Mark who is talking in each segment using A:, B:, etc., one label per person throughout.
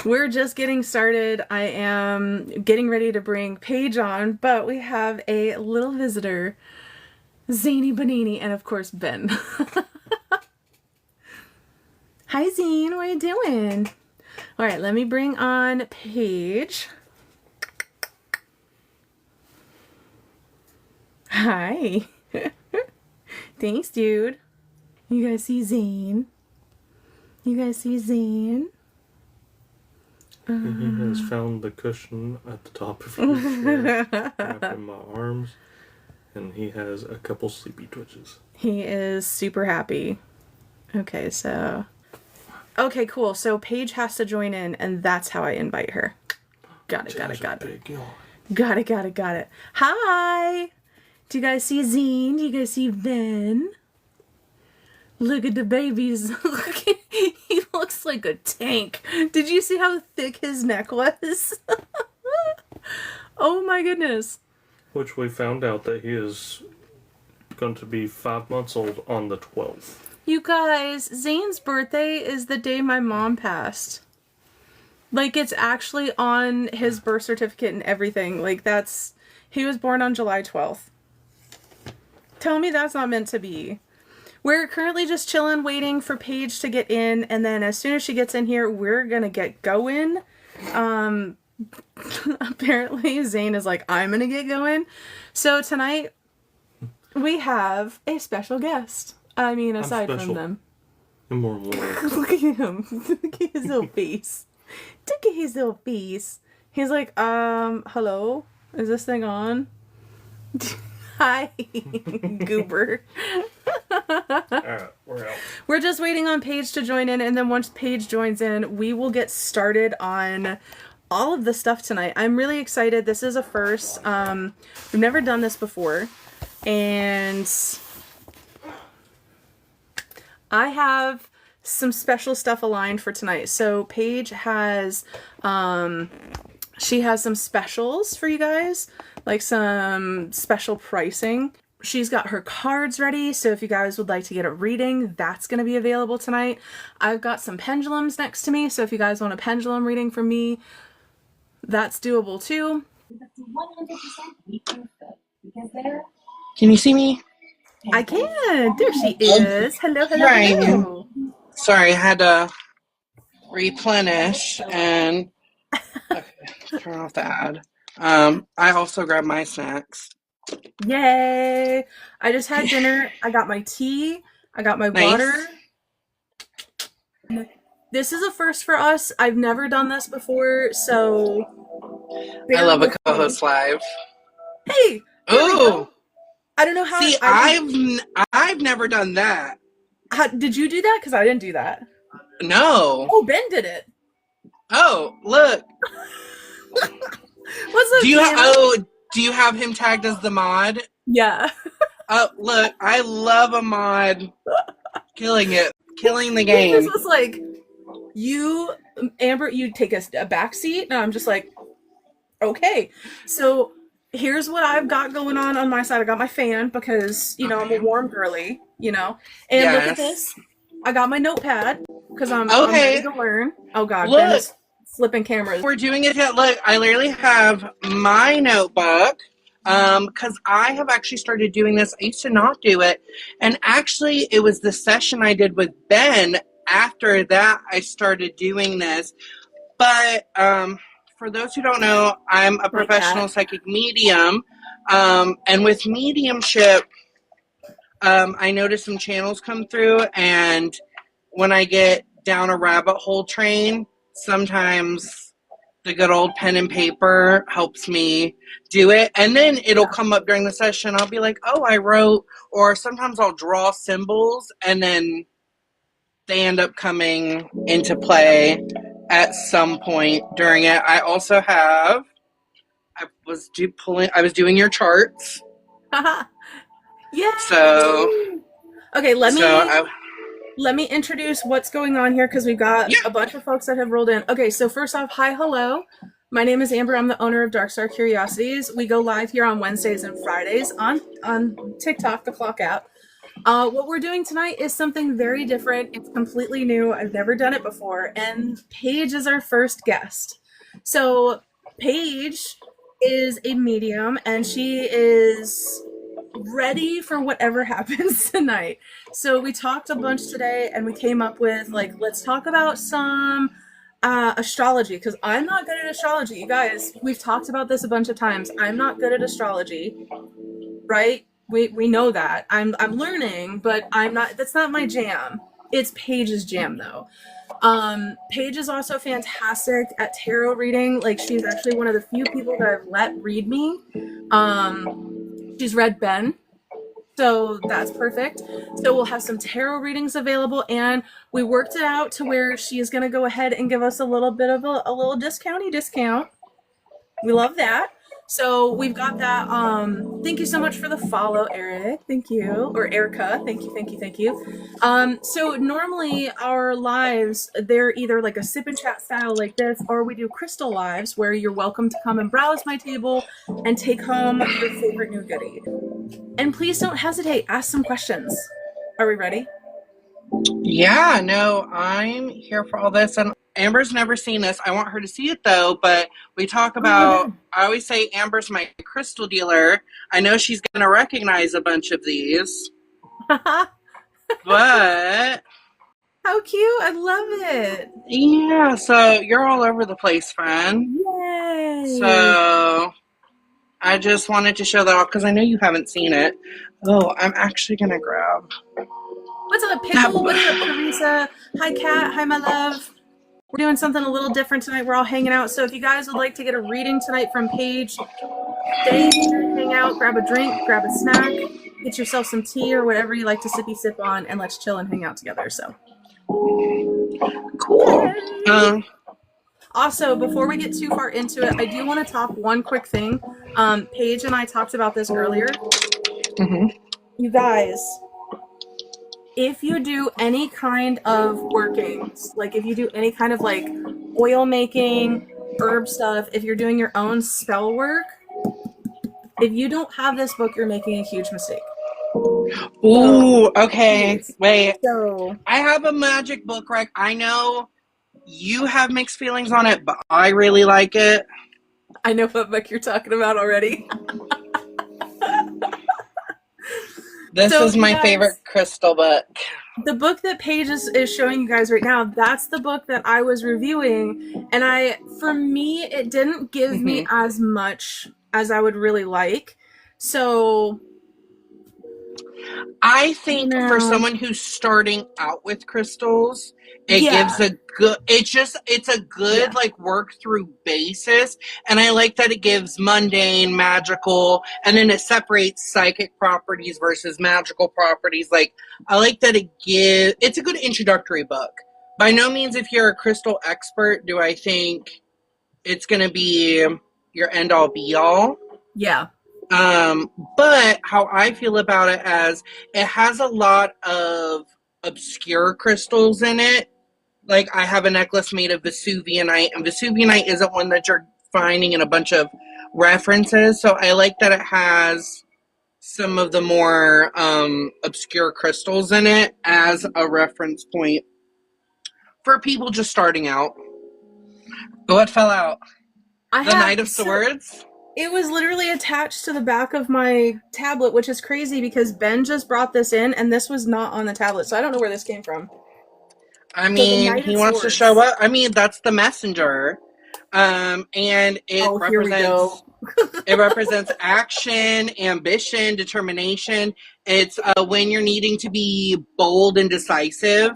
A: We're just getting started. I am getting ready to bring Paige on, but we have a little visitor, Zany Bonini, and of course Ben. Hi Zane, what are you doing? All right, let me bring on Paige. Hi. Thanks, dude. You guys see Zane? You guys see Zane?
B: He has found the cushion at the top of your chair, wrapped in my arms, and he has a couple sleepy twitches.
A: He is super happy. Okay, so... Okay, cool. So Paige has to join in, and that's how I invite her. Got it. Got it. Hi! Do you guys see Zine? Do you guys see Ben? Look at the babies. He looks like a tank. Did you see how thick his neck was? Oh my goodness.
B: Which we found out that he is going to be 5 months old on the 12th.
A: You guys, Zane's birthday is the day my mom passed. Like, it's actually on his birth certificate and everything. Like, he was born on July 12th. Tell me that's not meant to be. We're currently just chilling, waiting for Paige to get in, and then as soon as she gets in here, we're gonna get going. Apparently Zane is like, I'm gonna get going. So tonight, we have a special guest. I mean, aside from them.
B: In more ways.
A: Look at him. Look at his little face. Look at his little face. He's like, hello? Is this thing on? Hi, goober.
B: Alright, we're out.
A: We're just waiting on Paige to join in, and then once Paige joins in, we will get started on all of the stuff tonight. I'm really excited. This is a first. We've never done this before, and I have some special stuff aligned for tonight. So Paige has, she has some specials for you guys, like some special pricing. She's got her cards ready, so if you guys would like to get a reading, that's going to be available tonight. I've got some pendulums next to me, so if you guys want a pendulum reading from me, that's doable too.
C: Can you see me?
A: I can. There she is. Hello.
C: Right. Sorry, I had to replenish and okay, turn off the ad. I also grabbed my snacks.
A: Yay! I just had dinner. I got my tea. I got my water. This is a first for us. I've never done this before, so...
C: I love a co-host live.
A: Hey!
C: Ooh!
A: I don't know how...
C: See, I've never done that.
A: Did you do that? Because I didn't do that.
C: No.
A: Oh, Ben did it.
C: Oh, look.
A: What's up,
C: Do you have him tagged as the mod?
A: Yeah.
C: Oh, look, I love a mod. Killing the game.
A: This was like, Amber, you take a back seat, and I'm just like, okay. So here's what I've got going on my side. I got my fan because, I'm a warm girly, And
C: yes.
A: Look at this. I got my notepad because I'm ready to learn. Oh, God.
C: Look.
A: Ben is flipping cameras.
C: We're doing it. Look, I literally have my notebook because I have actually started doing this. I used to not do it. And actually, it was the session I did with Ben. After that, I started doing this. But for those who don't know, I'm a professional psychic medium. And with mediumship, I noticed some channels come through. And when I get down a rabbit hole train, sometimes the good old pen and paper helps me do it. And then it'll come up during the session. I'll be like, oh, I wrote, or sometimes I'll draw symbols and then they end up coming into play at some point during it. I also have, I was doing your charts.
A: Yeah.
C: So,
A: okay, let me introduce what's going on here because we've got a bunch of folks that have rolled in. Okay, so first off, hello. My name is Amber. I'm the owner of Dark Star Curiosities. We go live here on Wednesdays and Fridays on TikTok, the Clock app. What we're doing tonight is something very different. It's completely new. I've never done it before, and Paige is our first guest. So, Paige is a medium, and she is ready for whatever happens tonight. So, we talked a bunch today, and we came up with, like, let's talk about some astrology, because I'm not good at astrology. You guys, we've talked about this a bunch of times. I'm not good at astrology, right? We know that. I'm learning, but I'm not that's not my jam. It's Paige's jam though. Paige is also fantastic at tarot reading. Like she's actually one of the few people that I've let read me. She's read Ben, so that's perfect. So we'll have some tarot readings available, and we worked it out to where she is going to go ahead and give us a little bit of a little discount. We love that. So we've got that. Thank you so much for the follow, Eric. Thank you. Or Erica. Thank you. So normally our lives, they're either like a sip and chat style like this, or we do crystal lives where you're welcome to come and browse my table and take home your favorite new goodie. And please don't hesitate, ask some questions. Are we ready?
C: Yeah, no, I'm here for all this. And Amber's never seen this. I want her to see it though, but we talk about, I always say Amber's my crystal dealer. I know she's going to recognize a bunch of these, but
A: How cute. I love it.
C: yeah, so you're all over the place, friend.
A: Yay.
C: So I just wanted to show that off because I know you haven't seen it. Oh, I'm actually going to grab.
A: What's up, Pickle? What's up, Teresa? Hi, Kat. Hi, my love. We're doing something a little different tonight. We're all hanging out. So if you guys would like to get a reading tonight from Paige, stay here, hang out, grab a drink, grab a snack, get yourself some tea or whatever you like to sippy sip on, and let's chill and hang out together. So
C: cool.
A: Also, before we get too far into it, I do want to talk one quick thing. Paige and I talked about this earlier.
C: Mm-hmm.
A: You guys, if you do any kind of workings, like if you do any kind of like oil making, herb stuff, if you're doing your own spell work, if you don't have this book, you're making a huge mistake.
C: Ooh, okay.
A: Please.
C: Wait.
A: So
C: I have a magic book, right? I know you have mixed feelings on it, but I really like it.
A: I know what book you're talking about already.
C: This is my favorite crystal book.
A: The book that Paige is showing you guys right now, that's the book that I was reviewing. And for me, it didn't give me as much as I would really like. So
C: I think for someone who's starting out with crystals, it gives a good, it's a good like work through basis. And I like that it gives mundane, magical, and then it separates psychic properties versus magical properties. Like, I like that it's a good introductory book. By no means, if you're a crystal expert, do I think it's going to be your end all be all.
A: Yeah.
C: But how I feel about it as it has a lot of obscure crystals in it. Like I have a necklace made of Vesuvianite, and Vesuvianite isn't one that you're finding in a bunch of references. So I like that it has some of the more obscure crystals in it as a reference point for people just starting out. What fell out? The Knight of Swords?
A: It was literally attached to the back of my tablet, which is crazy because Ben just brought this in and this was not on the tablet. So I don't know where this came from.
C: I mean, he wants to show up. I mean, that's the messenger. And it represents it represents action, ambition, determination. It's when you're needing to be bold and decisive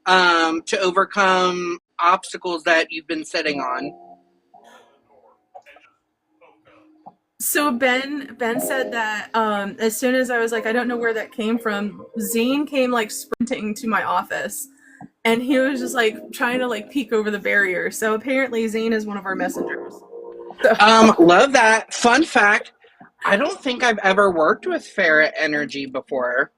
C: to overcome obstacles that you've been sitting on.
A: So Ben said that as soon as I was like, I don't know where that came from, Zane came like sprinting to my office. And he was just like trying to like peek over the barrier. So apparently Zane is one of our messengers. So.
C: Love that. Fun fact, I don't think I've ever worked with ferret energy before.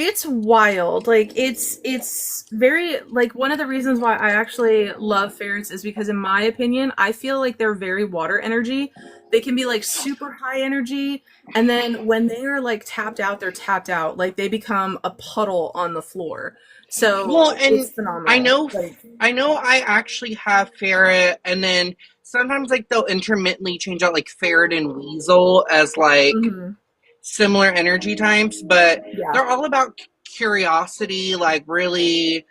A: It's wild. Like it's very like one of the reasons why I actually love ferrets is because in my opinion, I feel like they're very water energy. They can be like super high energy and then when they are like tapped out, they're tapped out. Like they become a puddle on the floor.
C: Well,
A: So
C: and
A: it's
C: I
A: phenomenal.
C: know,
A: Like
C: I know, I actually have ferret, and then sometimes like they'll intermittently change out like ferret and weasel as like
A: mhm.
C: similar energy types, but
A: Yeah.
C: they're all about curiosity, like really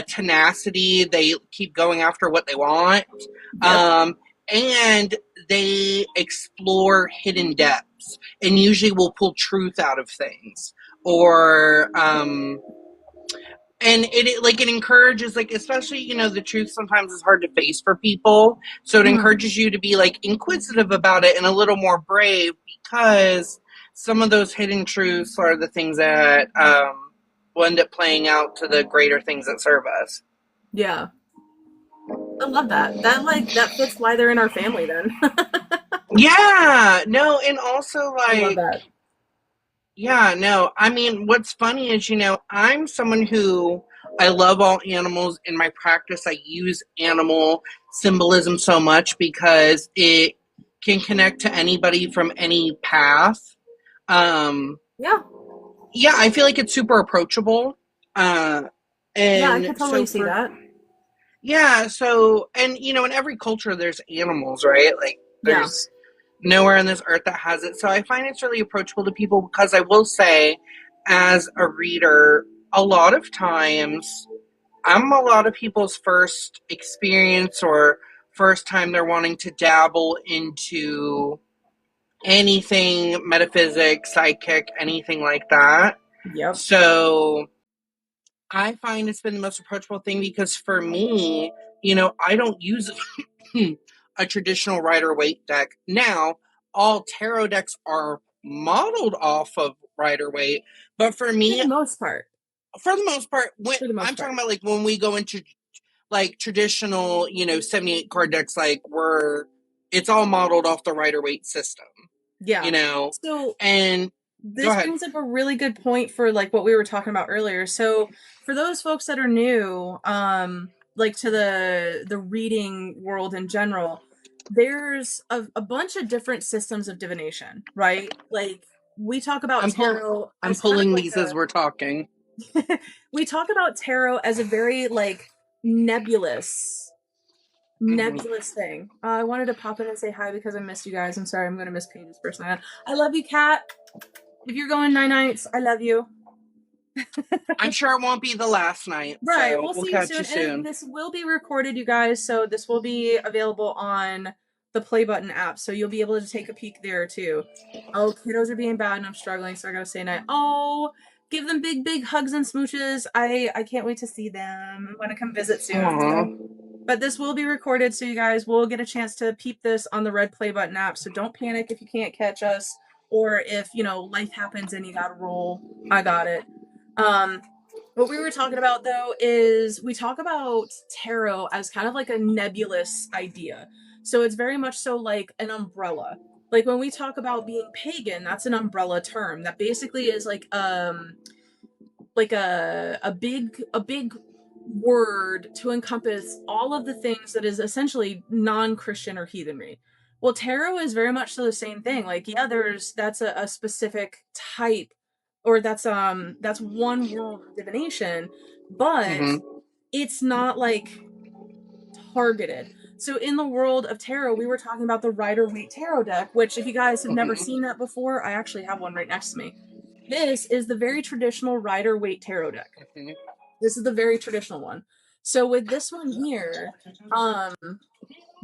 C: tenacity. They keep going after what they want,
A: Yep.
C: um, and they explore hidden depths, and usually will pull truth out of things, or and it encourages, like, especially, the truth sometimes is hard to face for people, so it
A: Mhm.
C: encourages you to be like inquisitive about it and a little more brave, because some of those hidden truths are the things that will end up playing out to the greater things that serve us.
A: Yeah. I love that. That like that fits why they're in our family then.
C: Yeah, no, and also
A: I love
C: like,
A: that.
C: yeah, no. I mean, what's funny is, I'm someone who, I love all animals. In my practice, I use animal symbolism so much because it can connect to anybody from any path. Um,
A: Yeah.
C: yeah, I feel like it's super approachable. Uh,
A: Yeah, I
C: and
A: could totally
C: so
A: see
C: for,
A: that.
C: yeah, so, and, in every culture, there's animals, right? Like,
A: Yeah.
C: there's nowhere on this earth that has it. So I find it's really approachable to people, because I will say, as a reader, a lot of times I'm a lot of people's first experience, or first time they're wanting to dabble into anything metaphysics, psychic, anything like that.
A: Yep.
C: So I find it's been the most approachable thing, because for me, I don't use a traditional Rider Waite deck. Now, all tarot decks are modeled off of Rider Waite, but for
A: For
C: me,
A: the most part.
C: for the most part, when
A: For the
C: I'm
A: most
C: talking
A: part.
C: about, like, when we go into like traditional, 78 card decks, like, it's all modeled off the Rider Waite system, you
A: Yeah.
C: know,
A: So
C: and go
A: this
C: ahead.
A: brings up a really good point for like what we were talking about earlier. So for those folks that are new, like to the reading world in general, there's a bunch of different systems of divination, right? Like we talk about tarot
C: I'm
A: as kind of
C: pulling
A: like
C: these as we're talking.
A: we talk about tarot as a very like nebulous
C: Hmm.
A: nebulous thing. I wanted to pop in and say hi because I missed you guys. I'm sorry, I'm gonna miss Paige's first night. I love you, Kat. If you're going nine nights, I love you.
C: I'm sure it won't be the last night,
A: Right,
C: so
A: we'll
C: we'll
A: see you
C: catch you
A: soon. And
C: soon.
A: this will be recorded, you guys, so this will be available on the Play Button app, so you'll be able to take a peek there too. Oh, kiddos are being bad and I'm struggling, so I gotta say night. Oh, give them big, big hugs and smooches. I can't wait to see them. I'm gonna come visit soon.
C: Aww.
A: But this will be recorded, so you guys will get a chance to peep this on the Red Play Button app. So don't panic if you can't catch us, or if life happens and you gotta roll. I got it. Um, what we were talking about though is we talk about tarot as kind of like a nebulous idea. So it's very much so like an umbrella. Like when we talk about being pagan, that's an umbrella term that basically is like a big word to encompass all of the things that is essentially non-Christian or heathenry. Well, tarot is very much so the same thing. Like, yeah, that's a specific type, or that's one world of divination, but
C: Hmm.
A: it's not like targeted. So in the world of tarot, we were talking about the Rider Waite tarot deck, which if you guys have never
C: Hmm.
A: seen that before, I actually have one right next to me. This is the very traditional Rider Waite tarot deck. This is the very traditional one. So with this one here, um,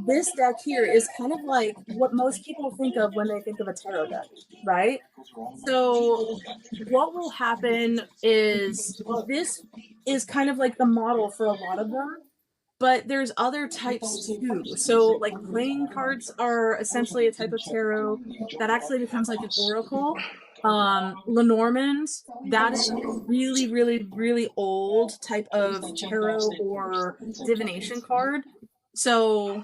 A: this deck here is kind of like what most people think of when they think of a tarot deck, right? So what will happen is this is kind of like the model for a lot of them, but there's other types too. So like playing cards are essentially a type of tarot that actually becomes like an oracle. Lenormand, that is a really, really, really old type of tarot or divination card. So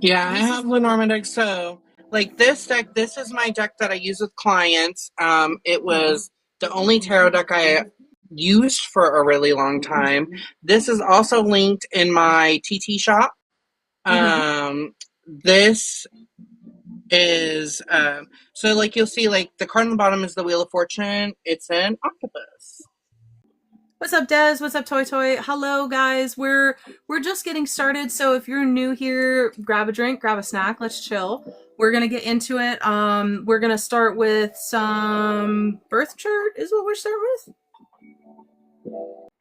C: Yeah, I
A: this is
C: have Lenormand deck. So, like, this deck, this is my deck that I use with clients. It was the only tarot deck I used for a really long time. This is also linked in my TT shop. This is so like you'll see like the card on the bottom is the Wheel of Fortune. It's an octopus.
A: What's up, Des? What's up, Toy Toy? Hello, guys. We're just getting started, so if you're new here, grab a drink, grab a snack, let's chill. We're gonna get into it. We're gonna start with some birth chart. Is what we're starting with.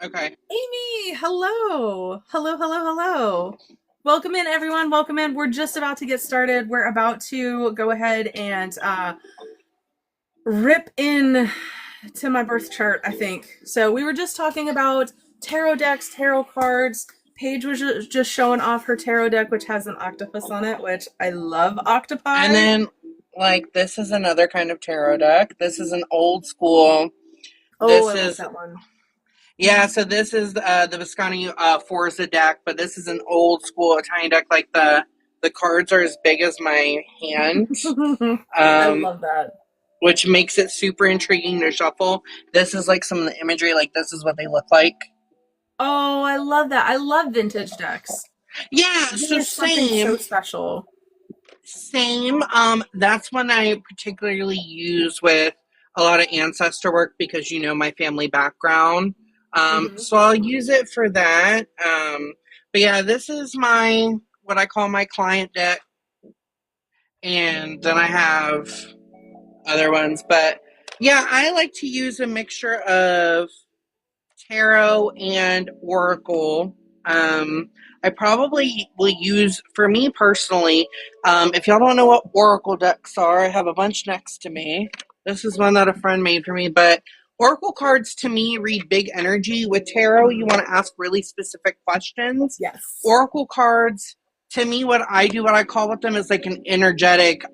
C: Okay.
A: Amy, hello, hello. Welcome in, everyone. Welcome in. We're just about to get started. We're about to go ahead and rip in to my birth chart, I think. So we were just talking about tarot decks, tarot cards. Paige was just showing off her tarot deck, which has an octopus on it, which I love octopi.
C: And then, like, this is another kind of tarot deck. This is an old school.
A: Oh,
C: this
A: I
C: is
A: love that one.
C: Yeah, so this is the Visconti Forza deck, but this is an old school Italian deck. Like the cards are as big as my hand.
A: I love that.
C: Which makes it super intriguing to shuffle. This is like some of the imagery, like this is what they look like.
A: Oh, I love that. I love vintage decks.
C: Yeah, so same.
A: So special.
C: Same. That's one I particularly use with a lot of ancestor work because you know my family background. So I'll use it for that. But yeah, this is my what I call my client deck. And then I have other ones. But yeah, I like to use a mixture of tarot and oracle. I probably will use, for me personally, if y'all don't know what oracle decks are, I have a bunch next to me. This is one that a friend made for me, but oracle cards to me read big energy. With tarot, you want to ask really specific questions.
A: Yes.
C: Oracle cards, to me, what I call with them is like an energetic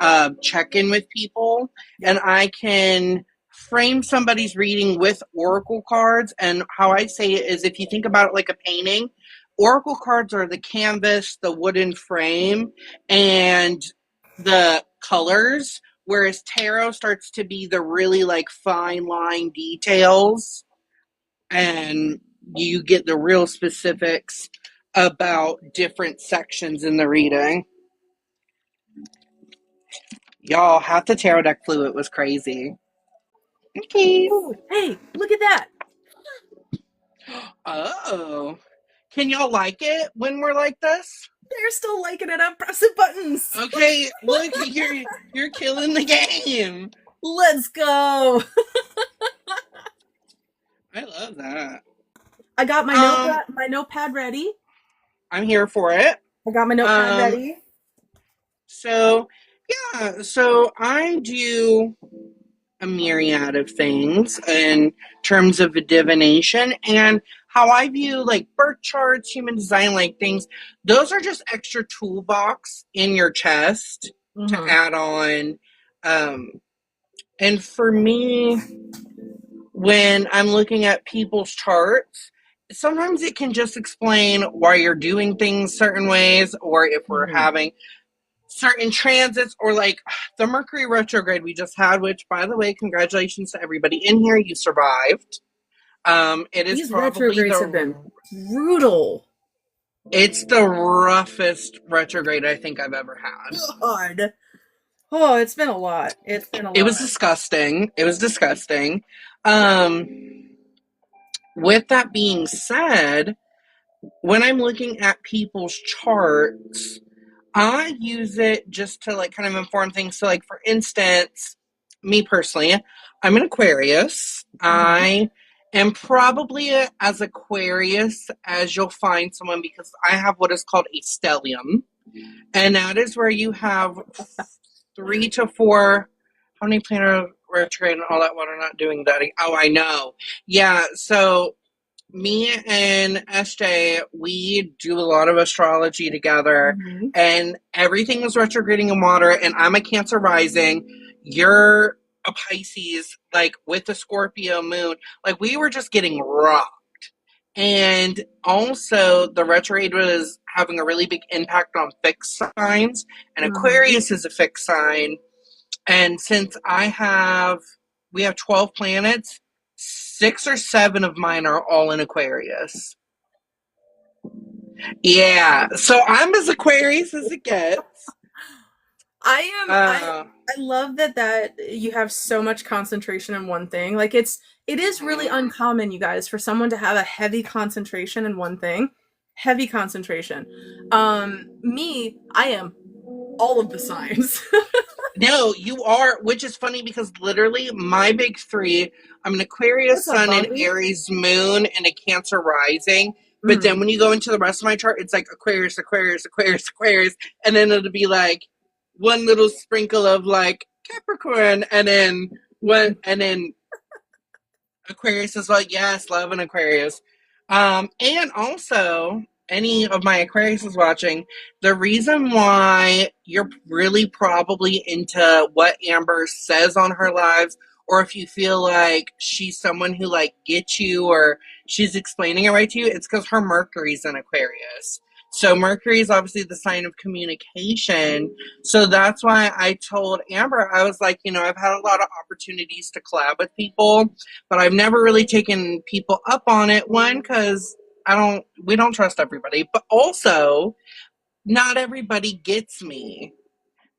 C: check-in with people, and I can frame somebody's reading with oracle cards. And how I say it is, if you think about it like a painting, oracle cards are the canvas, the wooden frame, and the colors, whereas tarot starts to be the really like fine line details, and you get the real specifics about different sections in the reading. Y'all, half the tarot deck flew. It was crazy. Okay.
A: Ooh, hey, look at that.
C: Oh. Can y'all like it when we're like this?
A: They're still liking it. I'm pressing buttons.
C: Okay, look, you're killing the game.
A: Let's go.
C: I love that.
A: I got my notepad ready.
C: I'm here for it.
A: I got my notepad ready.
C: So, yeah, so I do a myriad of things in terms of divination, and how I view like birth charts, human design, like things. Those are just extra toolbox in your chest to add on. And for me, when I'm looking at people's charts, sometimes it can just explain why you're doing things certain ways, or if we're having certain transits, or like the Mercury retrograde we just had, which, by the way, congratulations to everybody in here, you survived. It is
A: These
C: probably
A: retrogrades have been brutal.
C: It's the roughest retrograde I think I've ever had.
A: God. Oh, it's been a lot.
C: It was disgusting. With that being said, when I'm looking at people's charts, I use it just to like kind of inform things. So like, for instance, me personally, I'm an Aquarius. I am probably as Aquarius as you'll find someone, because I have what is called a stellium. And that is where you have 3 to 4, how many planar retrograde and all that, what are not doing that. Oh, I know. Yeah, so me and SJ, we do a lot of astrology together, and everything is retrograding in water, and I'm a Cancer rising. You're a Pisces, like with the Scorpio moon. Like, we were just getting rocked. And also, the retrograde was having a really big impact on fixed signs, and Aquarius is a fixed sign. And since we have 12 planets, 6 or 7 of mine are all in Aquarius. Yeah, so I'm as Aquarius as it gets.
A: I am
C: Uh,
A: I love that you have so much concentration in one thing. Like it is really uncommon, you guys, for someone to have a heavy concentration in one thing. Heavy concentration. Me, I am all of the signs.
C: no, you are, which is funny because literally my big three, I'm an Aquarius
A: What's up,
C: sun, an
A: Bobby?
C: Aries moon, and a Cancer rising. But then
A: Mm.
C: when you go into the rest of my chart, it's like Aquarius, Aquarius, Aquarius, Aquarius, and then it'll be like one little sprinkle of like Capricorn, and then what, and then Aquarius is like, yes, love an Aquarius. And also, any of my Aquarius is watching, the reason why you're really probably into what Amber says on her lives, or if you feel like she's someone who like gets you or she's explaining it right to you, it's because her Mercury's in Aquarius. So Mercury is obviously the sign of communication. So that's why I told Amber, I was like, I've had a lot of opportunities to collab with people, but I've never really taken people up on it. One, because we don't trust everybody, but also not everybody gets me.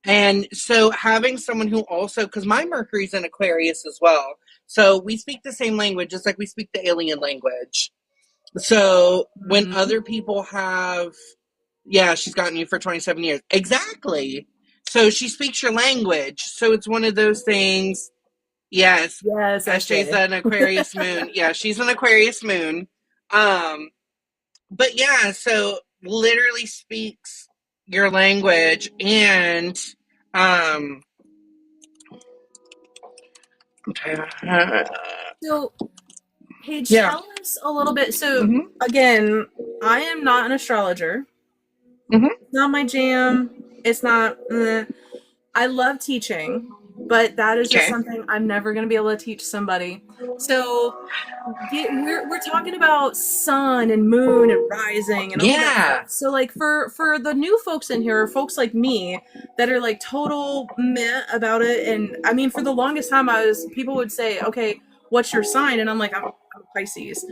C: And so having someone who also, because my Mercury's in Aquarius as well, so we speak the same language, just like we speak the alien language. So when
A: Mhm.
C: other people have, yeah, she's gotten you for 27 years. Exactly. So she speaks your language. So it's one of those things. Yes,
A: Yes,
C: SJ's
A: SJ.
C: an Aquarius moon. Yeah, she's an Aquarius moon. Um, but yeah, so literally speaks your language, and um,
A: So, Paige,
C: yeah.
A: tell us a little bit. So,
C: Hmm.
A: again, I am not an astrologer.
C: Hmm.
A: It's not my jam. It's not. I love teaching, but that is just
C: Okay.
A: something I'm never going to be able to teach somebody. So, we're talking about sun and moon and rising and all that
C: Yeah.
A: stuff. So, like for the new folks in here, or folks like me that are like total meh about it, and I mean, for the longest time, people would say, "Okay, what's your sign?" And I'm like, I'm a Pisces.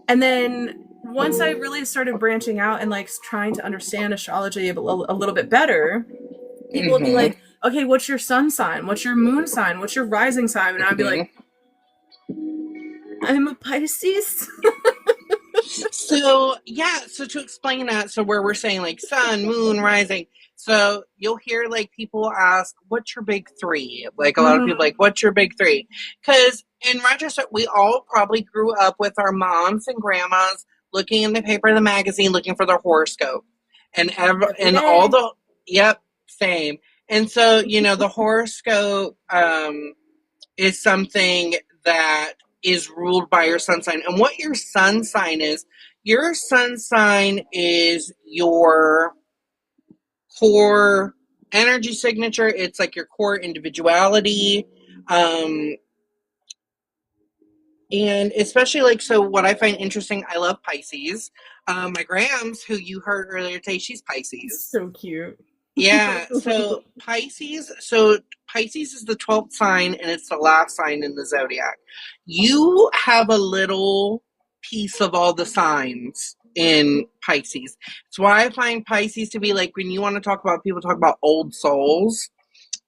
A: And then once I really started branching out and like trying to understand astrology a little bit better, people would be
C: Hmm.
A: like, okay, what's your sun sign? What's your moon sign? What's your rising sign? And I'd be like,
C: Hmm.
A: I'm a Pisces.
C: So yeah, so to explain that, so where we're saying like sun, moon, rising, so you'll hear like people ask, "What's your big three?" Like a lot of people
A: Mhm.
C: like, "What's your big three?" Because in retrospect, we all probably grew up with our moms and grandmas looking in the paper, the magazine, looking for their horoscope,
A: Every
C: and all
A: day.
C: the yep, same. And so the horoscope is something that is ruled by your sun sign. And what your sun sign is your core energy signature. It's like your core individuality. Um, and especially like, so what I find interesting, I love Pisces. My Grams, who you heard earlier today, she's Pisces.
A: So cute.
C: Yeah, so Pisces is the 12th sign and it's the last sign in the zodiac. You have a little piece of all the signs in Pisces. It's why I find Pisces to be like, when you want to talk about, people talk about old souls,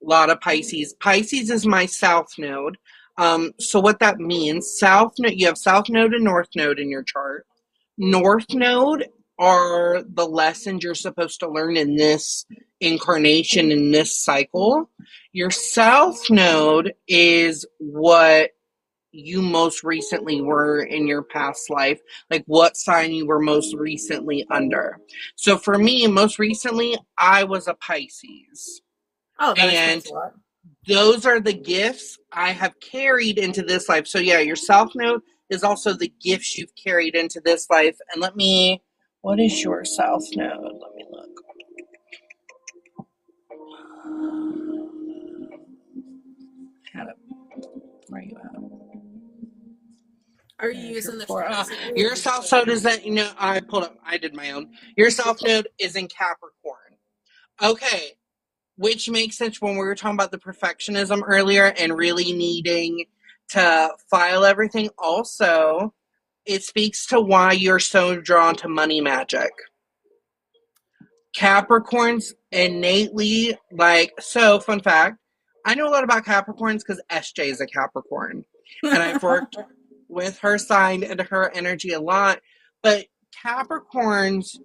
C: a lot of Pisces. Pisces is my south node. So what that means, south node, you have south node and north node in your chart. North node are the lessons you're supposed to learn in this incarnation, in this cycle. Your south node is what you most recently were in your past life, like what sign you were most recently under. So for me, most recently, I was a Pisces.
A: Oh, that explains
C: And
A: a lot.
C: those are the gifts I have carried into this life. So yeah, your south node is also the gifts you've carried into this life. And what is your south node? Let me look. Where are you at?
A: Are you
C: There's your
A: using the
C: four.
A: translator or
C: Your
A: just
C: south
A: the
C: node is that, I did my own. Your south node is in Capricorn. Okay. Which makes sense when we were talking about the perfectionism earlier and really needing to file everything. Also, it speaks to why you're so drawn to money magic. Capricorns innately fun fact, I know a lot about Capricorns because SJ is a Capricorn. And I've worked with her sign and her energy a lot. But Capricorns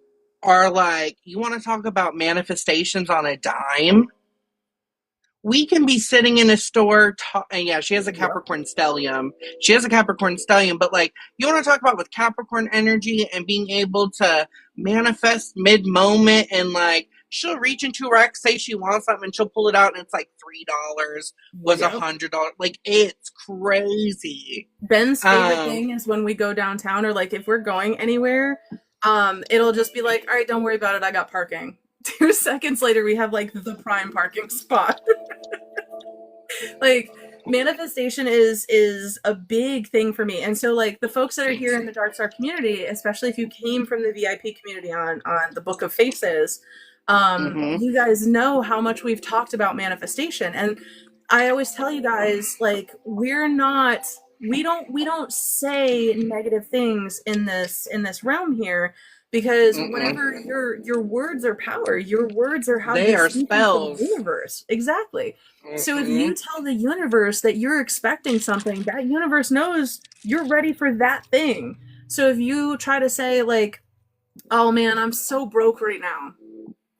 C: are like, you want to talk about manifestations on a dime? We can be sitting in a store, and yeah, she has a Capricorn stellium. She has a Capricorn stellium, but like, you want to talk about with Capricorn energy and being able to manifest mid-moment, and like, she'll reach into her ex, say she wants something, and she'll pull it out, and it's like $3 was
A: Yep.
C: $100. Like, it's crazy.
A: Ben's favorite thing is when we go downtown, or like if we're going anywhere, it'll just be like, all right, don't worry about it, I got parking. 2 seconds later, we have like the prime parking spot. Like, manifestation is a big thing for me. And so like the folks that are here in the Dark Star community, especially if you came from the VIP community on the Book of Faces, you guys know how much we've talked about manifestation. And I always tell you guys, like, we don't say negative things in this realm here, because whenever your words are power, your words are how
C: they
A: you
C: are
A: speak
C: spells.
A: into the universe. Exactly. So if you tell the universe that you're expecting something, that universe knows you're ready for that thing. So if you try to say like, oh man, I'm so broke right now.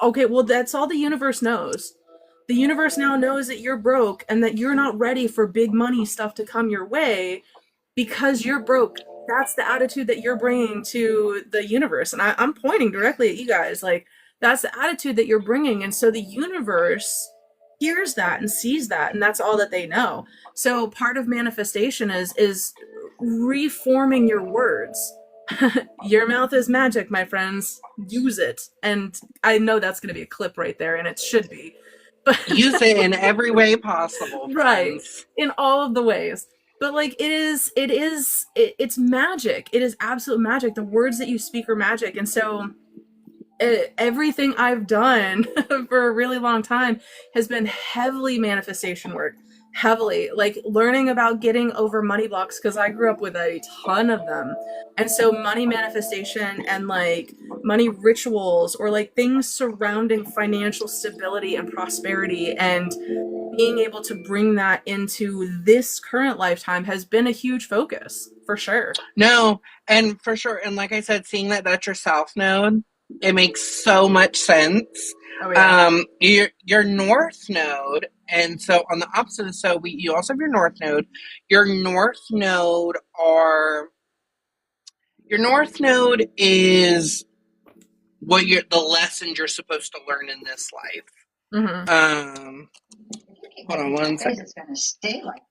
A: Okay, well, that's all the universe knows. The universe now knows that you're broke and that you're not ready for big money stuff to come your way because you're broke. That's the attitude that you're bringing to the universe. And I'm pointing directly at you guys. Like, that's the attitude that you're bringing. And so the universe hears that and sees that, and that's all that they know. So part of manifestation is reforming your words. Your mouth is magic, my friends. Use it. And I know that's going to be a clip right there, and it should be. But
C: use it in every way possible, friends.
A: Right, in all of the ways. But like, it's magic. It is absolute magic. The words that you speak are magic. And so everything I've done for a really long time has been heavily manifestation work. Heavily, like learning about getting over money blocks, because I grew up with a ton of them. And so money manifestation and like money rituals, or like things surrounding financial stability and prosperity, and being able to bring that into this current lifetime has been a huge focus, for sure.
C: No, and for sure. And like I said, seeing that that's your South Node, it makes so much sense.
A: Oh, yeah.
C: Your North Node, and so on the opposite, so you also have your North Node. Your North Node is what the lessons you're supposed to learn in this life. Hold on one second. It's gonna stay like.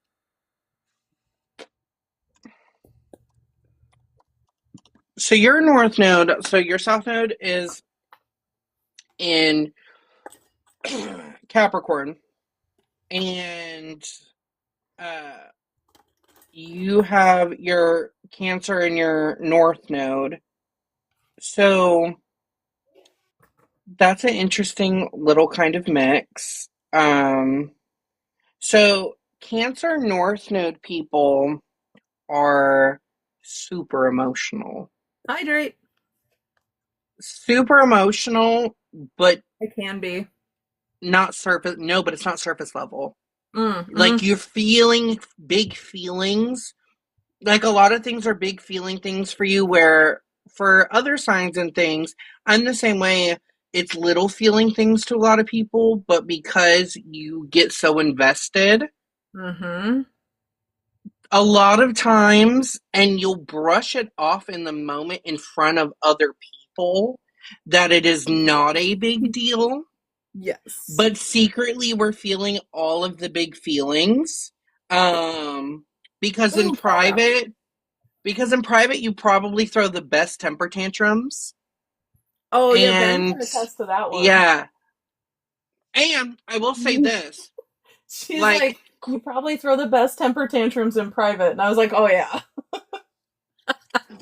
C: So your North Node, so your South Node is in Capricorn, and you have your Cancer in your North Node. So that's an interesting little kind of mix. So Cancer North Node people are super emotional.
A: Hydrate.
C: Super emotional, but
A: it can be
C: not surface. No, but it's not surface level. Like, you're feeling big feelings. Like, a lot of things are big feeling things for you, where for other signs and things, I'm the same way. It's little feeling things to a lot of people, but because you get so invested, a lot of times, and you'll brush it off in the moment in front of other people, that it is not a big deal.
A: Yes.
C: But secretly, we're feeling all of the big feelings. Because in private, you probably throw the best temper tantrums.
A: Oh, yeah, Ben can attest to that one.
C: Yeah. And I will say this.
A: She's like, you probably throw the best temper tantrums in private. And I was like, oh, yeah.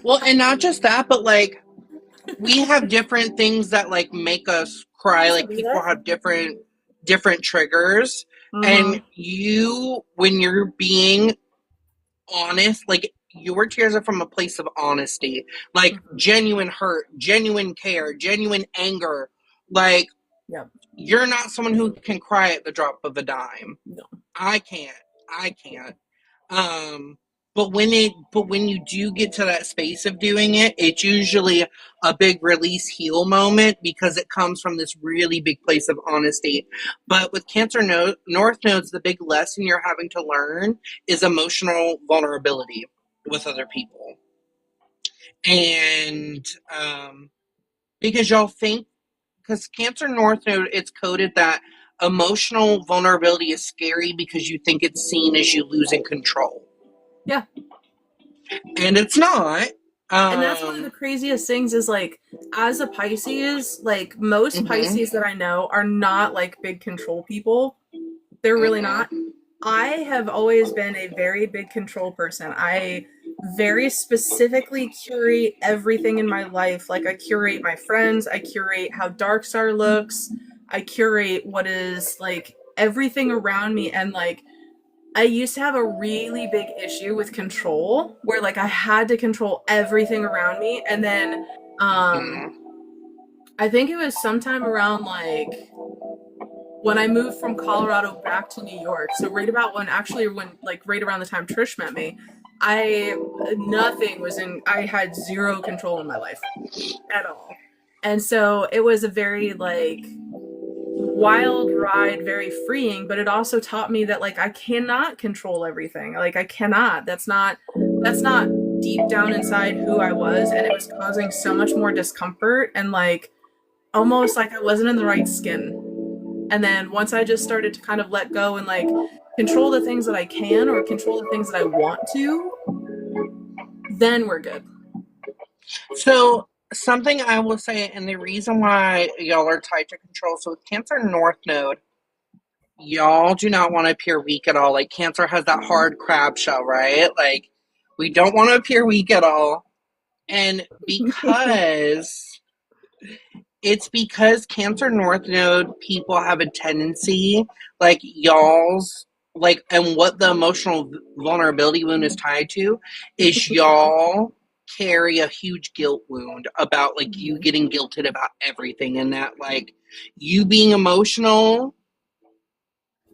C: Well, and not just that, but like, we have different things that like make us cry. Like, people have different triggers. And when you're being honest, like your tears are from a place of honesty, like genuine hurt, genuine care, genuine anger. Like,
A: Yep.
C: you're not someone who can cry at the drop of a dime.
A: No.
C: I can't. Um, but when you do get to that space of doing it, it's usually a big release heal moment because it comes from this really big place of honesty. But with Cancer North Nodes, the big lesson you're having to learn is emotional vulnerability with other people. And because y'all think, because Cancer North Node, it's coded that emotional vulnerability is scary because you think it's seen as you losing control.
A: Yeah.
C: And it's not.
A: And that's one of the craziest things is, like, as a Pisces, like, most Pisces that I know are not, like, big control people. They're really not. I have always been a very big control person. I very specifically curate everything in my life. Like, I curate my friends, I curate how Dark Star looks, I curate what is, like, everything around me. And, like, I used to have a really big issue with control where, like, I had to control everything around me. And then I think it was sometime around, like, when I moved from Colorado back to New York, so right about when, like, right around the time Trish met me, I had zero control in my life at all. And so it was a very, like, wild ride, very freeing, but it also taught me that, like, I cannot control everything. Like, I cannot. That's not deep down inside who I was, and it was causing so much more discomfort and, like, almost like I wasn't in the right skin. And then once I just started to kind of let go and, like, control the things that I can or control the things that I want to, then we're good.
C: So something I will say, and the reason why y'all are tied to control, so with Cancer North Node, y'all do not want to appear weak at all. Like, Cancer has that hard crab shell, right? Like, we don't want to appear weak at all. And because Cancer North Node people have a tendency, like, y'all's, like, and what the emotional vulnerability wound is tied to is y'all carry a huge guilt wound about, like, you getting guilted about everything, and that, like, you being emotional,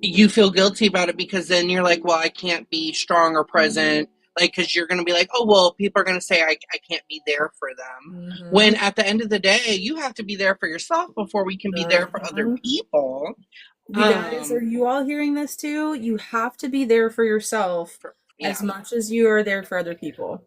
C: you feel guilty about it because then you're like, well, I can't be strong or present, like, because you're going to be like, oh, well, people are going to say I can't be there for them. When at the end of the day, you have to be there for yourself before we can be there for other people.
A: You guys, are you all hearing this too? You have to be there for yourself as much as you are there for other people.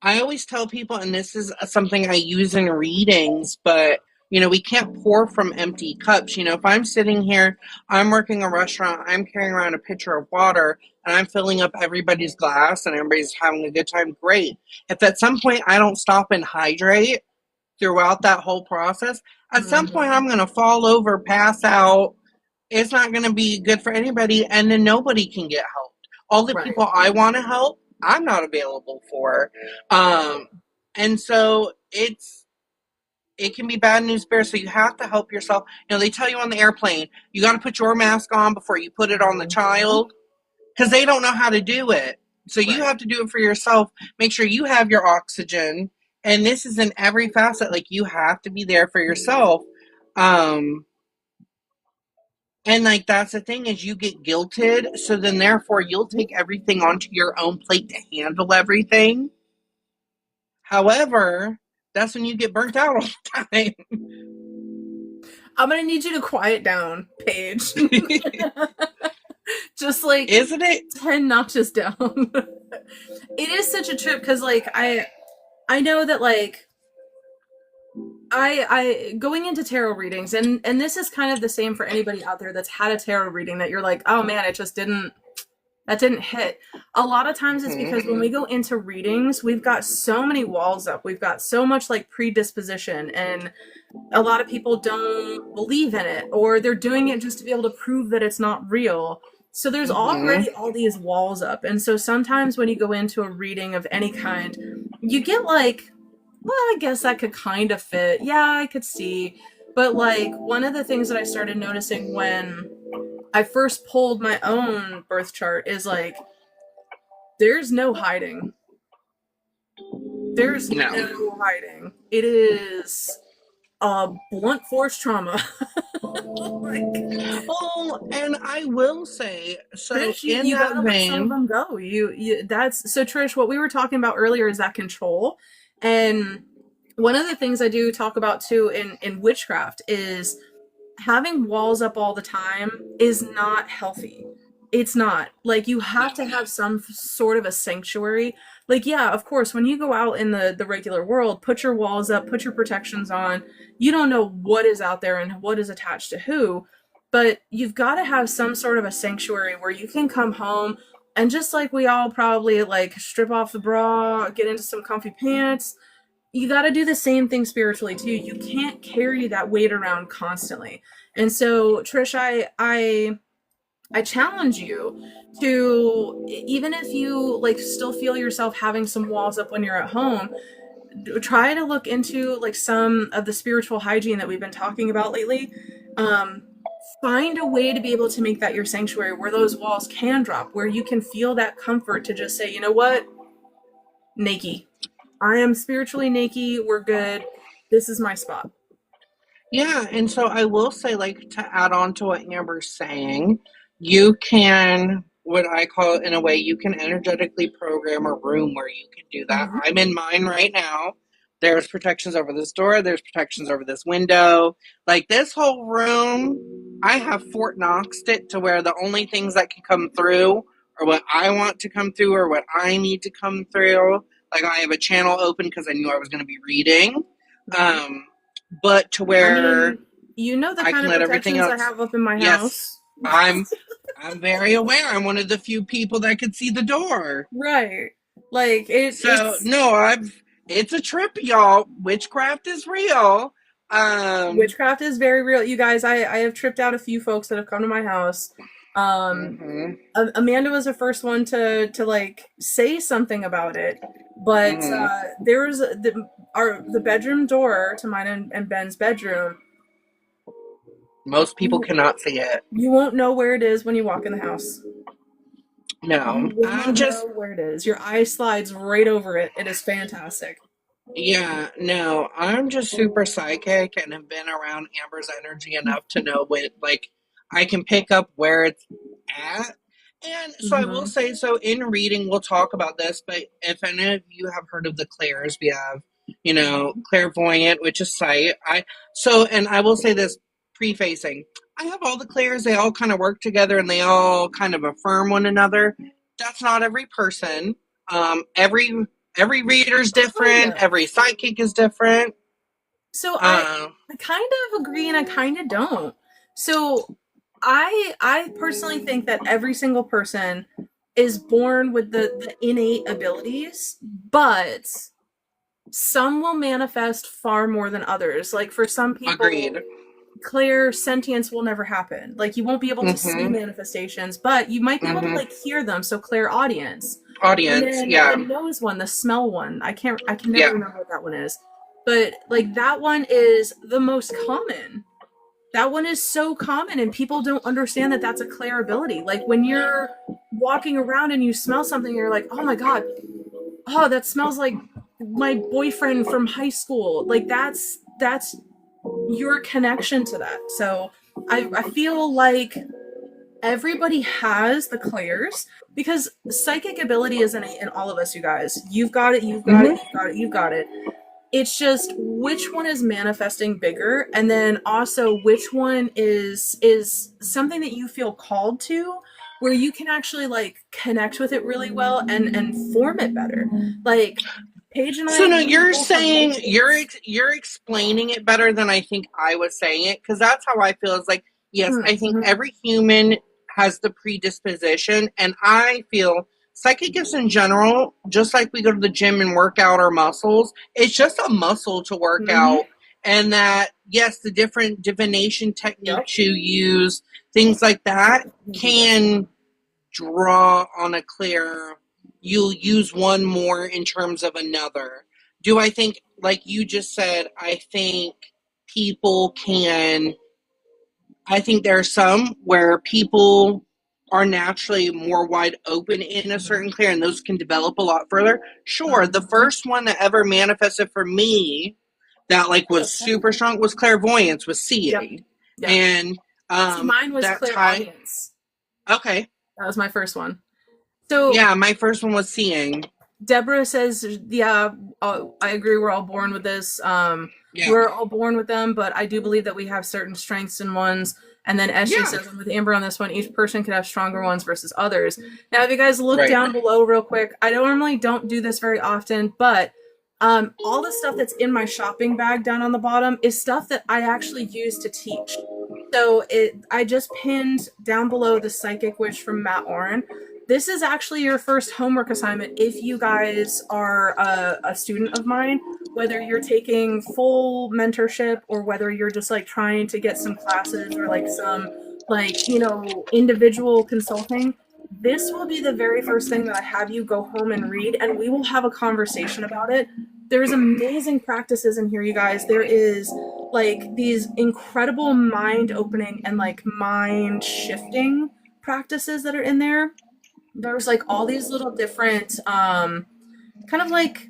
C: I always tell people, and this is something I use in readings, but, you know, we can't pour from empty cups. You know, if I'm sitting here, I'm working a restaurant, I'm carrying around a pitcher of water, and I'm filling up everybody's glass, and everybody's having a good time, great. If at some point I don't stop and hydrate throughout that whole process, at some point I'm going to fall over, pass out. It's not going to be good for anybody, and then nobody can get helped. All the people I want to help, I'm not available for. And so it can be bad news bears, so you have to help yourself. You know, they tell you on the airplane, you got to put your mask on before you put it on the child, because they don't know how to do it. So you have to do it for yourself. Make sure you have your oxygen. And this is in every facet. Like, you have to be there for yourself. And, like, that's the thing, is you get guilted, so then therefore you'll take everything onto your own plate to handle everything. However, that's when you get burnt out all the time.
A: I'm gonna need you to quiet down, Paige. Just, like,
C: isn't it
A: 10 notches down? It is such a trip because, like, I know that, like, I going into tarot readings, and this is kind of the same for anybody out there that's had a tarot reading that you're like, oh man, it just didn't hit. A lot of times it's because when we go into readings, we've got so many walls up, we've got so much, like, predisposition, and a lot of people don't believe in it, or they're doing it just to be able to prove that it's not real. So there's already all these walls up. And so sometimes when you go into a reading of any kind, you get like, well, I guess that could kind of fit. Yeah, I could see. But, like, one of the things that I started noticing when I first pulled my own birth chart is, like, There's no hiding. There's
C: No.
A: no hiding. It is a blunt force trauma. Like,
C: Oh, and I will say, so
A: Trish,
C: in
A: you
C: that
A: gotta let some of
C: vein,
A: them go. You that's so Trish, what we were talking about earlier is that control. And one of the things I do talk about too in witchcraft is having walls up all the time is not healthy. It's not. Like you have to have some sort of a sanctuary. Like yeah, of course, when you go out in the regular world, put your walls up, put your protections on. You don't know what is out there and what is attached to who, but you've got to have some sort of a sanctuary where you can come home and just like we all probably like strip off the bra, get into some comfy pants, you got to do the same thing spiritually too. You can't carry that weight around constantly. And so, Trish, I challenge you to, even if you like still feel yourself having some walls up when you're at home, try to look into like some of the spiritual hygiene that we've been talking about lately. Um, Find a way to be able to make that your sanctuary where those walls can drop, where you can feel that comfort to just say, you know what, Naked. I am spiritually naked. We're good. This is my spot.
C: yeah, and so I will say, like, to add on to what Amber's saying, you can, what I call it in a way, you can energetically program a room where you can do that.
A: Mm-hmm.
C: I'm in mine right now. There's protections over this door, there's protections over this window. Like, this whole room, I have Fort Knoxed it to where the only things that can come through are what I want to come through or what I need to come through. Like, I have a channel open because I knew I was going to be reading.
A: Right.
C: Um, but to
A: I
C: where
A: mean, you know the
C: I
A: kind
C: can
A: of
C: let everything
A: protections I
C: else.
A: have up in my
C: Yes,
A: house.
C: I'm I'm very aware. I'm one of the few people that could see the door.
A: Right. Like it
C: So
A: it's
C: no, I've it's a trip, y'all. Witchcraft is real. Um
A: witchcraft is very real. You guys, I have tripped out a few folks that have come to my house. Um
C: mhm,
A: Amanda was the first one to like say something about it, but
C: mhm.
A: there was the bedroom door to mine and Ben's bedroom.
C: Most people
A: You
C: cannot see it.
A: you won't know where it is when you walk in the house.
C: No.
A: You will
C: I'm
A: not
C: just
A: know where it is. Your eye slides right over it. It is fantastic.
C: Yeah, no, I'm just super psychic and have been around Amber's energy enough to know when, like, I can pick up where it's at. And so I will
A: Mm-hmm.
C: say, so in reading, we'll talk about this, but if any of you have heard of the clairs, we have, clairvoyant, which is sight. And I will say this prefacing, I have all the clairs, they all kind of work together and they all kind of affirm one another. That's not every person. Every reader's
A: Kind
C: different.
A: of.
C: Every psychic is different.
A: So
C: Uh,
A: I kind of agree and I kind of don't. So I personally think that every single person is born with the innate abilities, but some will manifest far more than others. Like for some people,
C: Agreed.
A: clear sentience will never happen. Like you won't be able to see
C: Mm-hmm.
A: manifestations, but you might be able to
C: Mm-hmm.
A: like hear them. So clear audience. And
C: Audience.
A: then the
C: Yeah.
A: nose one, the smell one. I can never
C: Yeah.
A: remember what that one is. But like that one is the most common. That one is so common and people don't understand that that's a clear ability. Like when you're walking around and you smell something, you're like, "Oh my god. Oh, that smells like my boyfriend from high school." Like that's your connection to that. So I feel like everybody has the clairs because psychic ability is in all of us, you guys. You've got it, you've got it,
C: Mm-hmm.
A: you've got it, you've got it. It's just which one is manifesting bigger and then also which one is something that you feel called to where you can actually like connect with it really well and form it better. Like Paige and
C: So
A: I,
C: no,
A: we
C: you're
A: both have
C: saying
A: rituals.
C: you're explaining it better than I think I was saying it because that's how I feel. It's like yes, I think
A: Mm-hmm.
C: every human has the predisposition, and I feel psychic gifts in general, just like we go to the gym and work out our muscles, it's just a muscle to work
A: Mm-hmm.
C: out. And that yes, the different divination
A: Yep.
C: techniques you use, things like that,
A: Thank you, Jesse.
C: can draw on a clear, you'll use one more in terms of another. Do I think, like you just said, I think people can, I think there are some where people are naturally more wide open in a certain clear, and those can develop a lot further. Sure, the first one that ever manifested for me that like was super strong was clairvoyance, was seeing.
A: Yep.
C: And
A: See, mine was
C: that
A: clairaudience.
C: Okay.
A: That was my first one. So
C: yeah, my first one was seeing.
A: Deborah says, yeah, I agree. We're all born with this.
C: Yeah.
A: We're all born with them, but I do believe that we have certain strengths in ones. And then Ashley says, I'm with Amber on this one, each person could have stronger ones versus others. Now, if you guys look down below real quick, I normally don't do this very often, but all the stuff that's in my shopping bag down on the bottom is stuff that I actually use to teach. So I just pinned down below the Psychic Wish from Matt Oren. This is actually your first homework assignment if you guys are a student of mine, whether you're taking full mentorship or whether you're just like trying to get some classes or like some like, you know, individual consulting. This will be the very first thing that I have you go home and read, and we will have a conversation about it. There's amazing practices in here, you guys. There is like these incredible mind opening and like mind shifting practices that are in there. There's like all these little different kind of like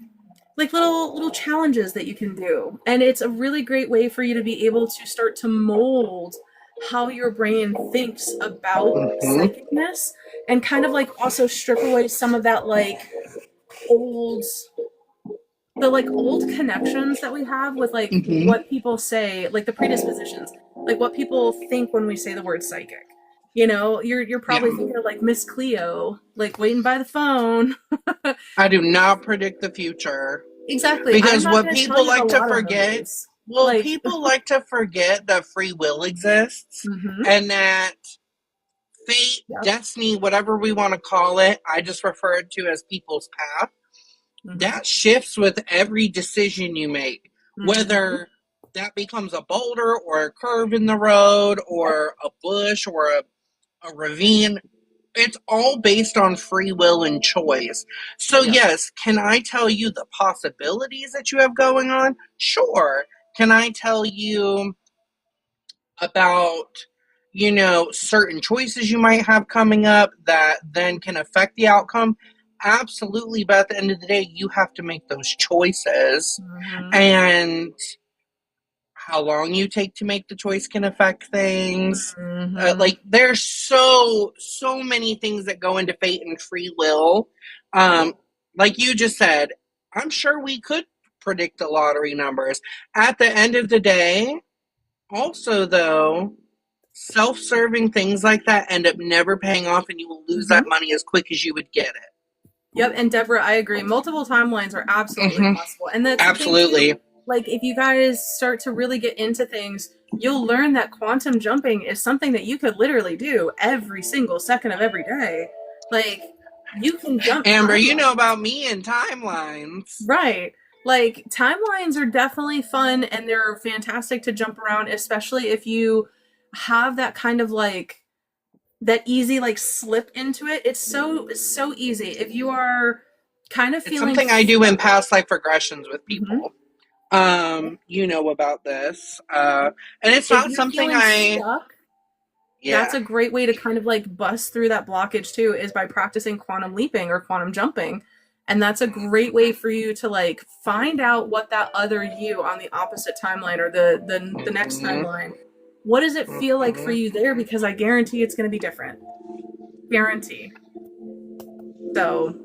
A: little challenges that you can do, and it's a really great way for you to be able to start to mold how your brain thinks about psychicness, and kind of like also strip away some of that like old connections that we have with like what people say, like the predispositions, like what people think when we say the word psychic. You know, you're probably thinking of like Miss Cleo, like waiting by the phone.
C: I do not predict the future.
A: Exactly.
C: Because what people like to forget, people like to forget that free will exists and that fate, destiny, whatever we want to call it, I just refer it to as people's path. That shifts with every decision you make, whether that becomes a boulder or a curve in the road or a bush or a ravine. It's all based on free will and choice. So yes, can I tell you the possibilities that you have going on? Sure. Can I tell you about, you know, certain choices you might have coming up that then can affect the outcome? Absolutely. But at the end of the day, you have to make those choices. And how long you take to make the choice can affect things. Like there's so many things that go into fate and free will. Like you just said, I'm sure we could predict the lottery numbers. At the end of the day, also though, self-serving things like that end up never paying off, and you will lose that money as quick as you would get it.
A: Yep, and Deborah, I agree. Multiple timelines are absolutely possible. And that's
C: absolutely.
A: Like, if you guys start to really get into things, you'll learn that quantum jumping is something that you could literally do every single second of every day. Like, you can jump.
C: Amber, timelines. You know about me and timelines.
A: Right. Like, timelines are definitely fun, and they're fantastic to jump around, especially if you have that kind of, like, that easy, like, slip into it. It's so easy. If you are kind of feeling...
C: It's something I do in past life regressions with people. You know about this. And it's not something
A: stuck, that's a great way to kind of like bust through that blockage too, is by practicing quantum leaping or quantum jumping. And that's a great way for you to like find out what that other you on the opposite timeline or the next timeline, what does it feel like for you there? Because I guarantee it's going to be different. Guarantee. So...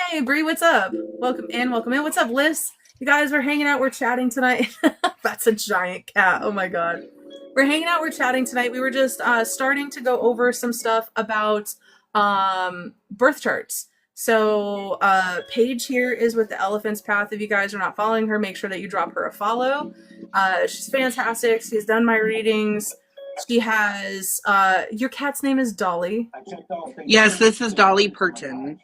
A: Hey, Bree, what's up? Welcome in. What's up, Liz? You guys, we're hanging out. We're chatting tonight. That's a giant cat. Oh, my God. We're hanging out. We're chatting tonight. We were just starting to go over some stuff about birth charts. So Paige here is with the Elephant's Path. If you guys are not following her, make sure that you drop her a follow. She's fantastic. She's done my readings. She has... your cat's name is Dolly.
C: Yes, this is Dolly Purton.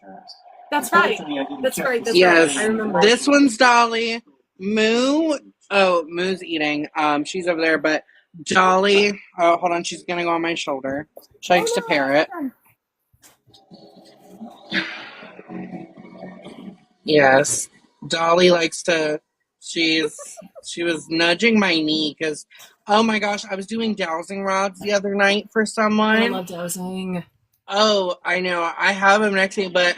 A: That's right. That's right.
C: Yes.
A: Right. I remember.
C: This one's Dolly. Moo. Oh, Moo's eating. She's over there, but Dolly. Oh, hold on. She's gonna go on my shoulder. She likes to parrot. Yes. Dolly likes to She was nudging my knee because, oh my gosh, I was doing dowsing rods the other night for
A: Oh, I
C: someone.
A: love dowsing.
C: Oh, I know. I have them next to me, but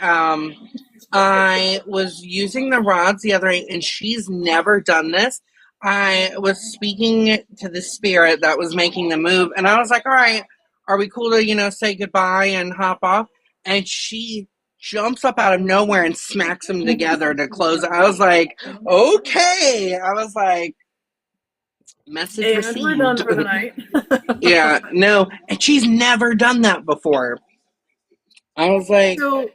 C: I was using the rods the other night, and she's never done this. I was speaking to the spirit that was making the move, and I was like, "All right, are we cool to say goodbye and hop off?" And she jumps up out of nowhere and smacks them together to close. I was like, "Okay." I was like, "Message
A: And we're done
C: received."
A: for the night.
C: Yeah, no, and she's never done that before. I was like,
A: So,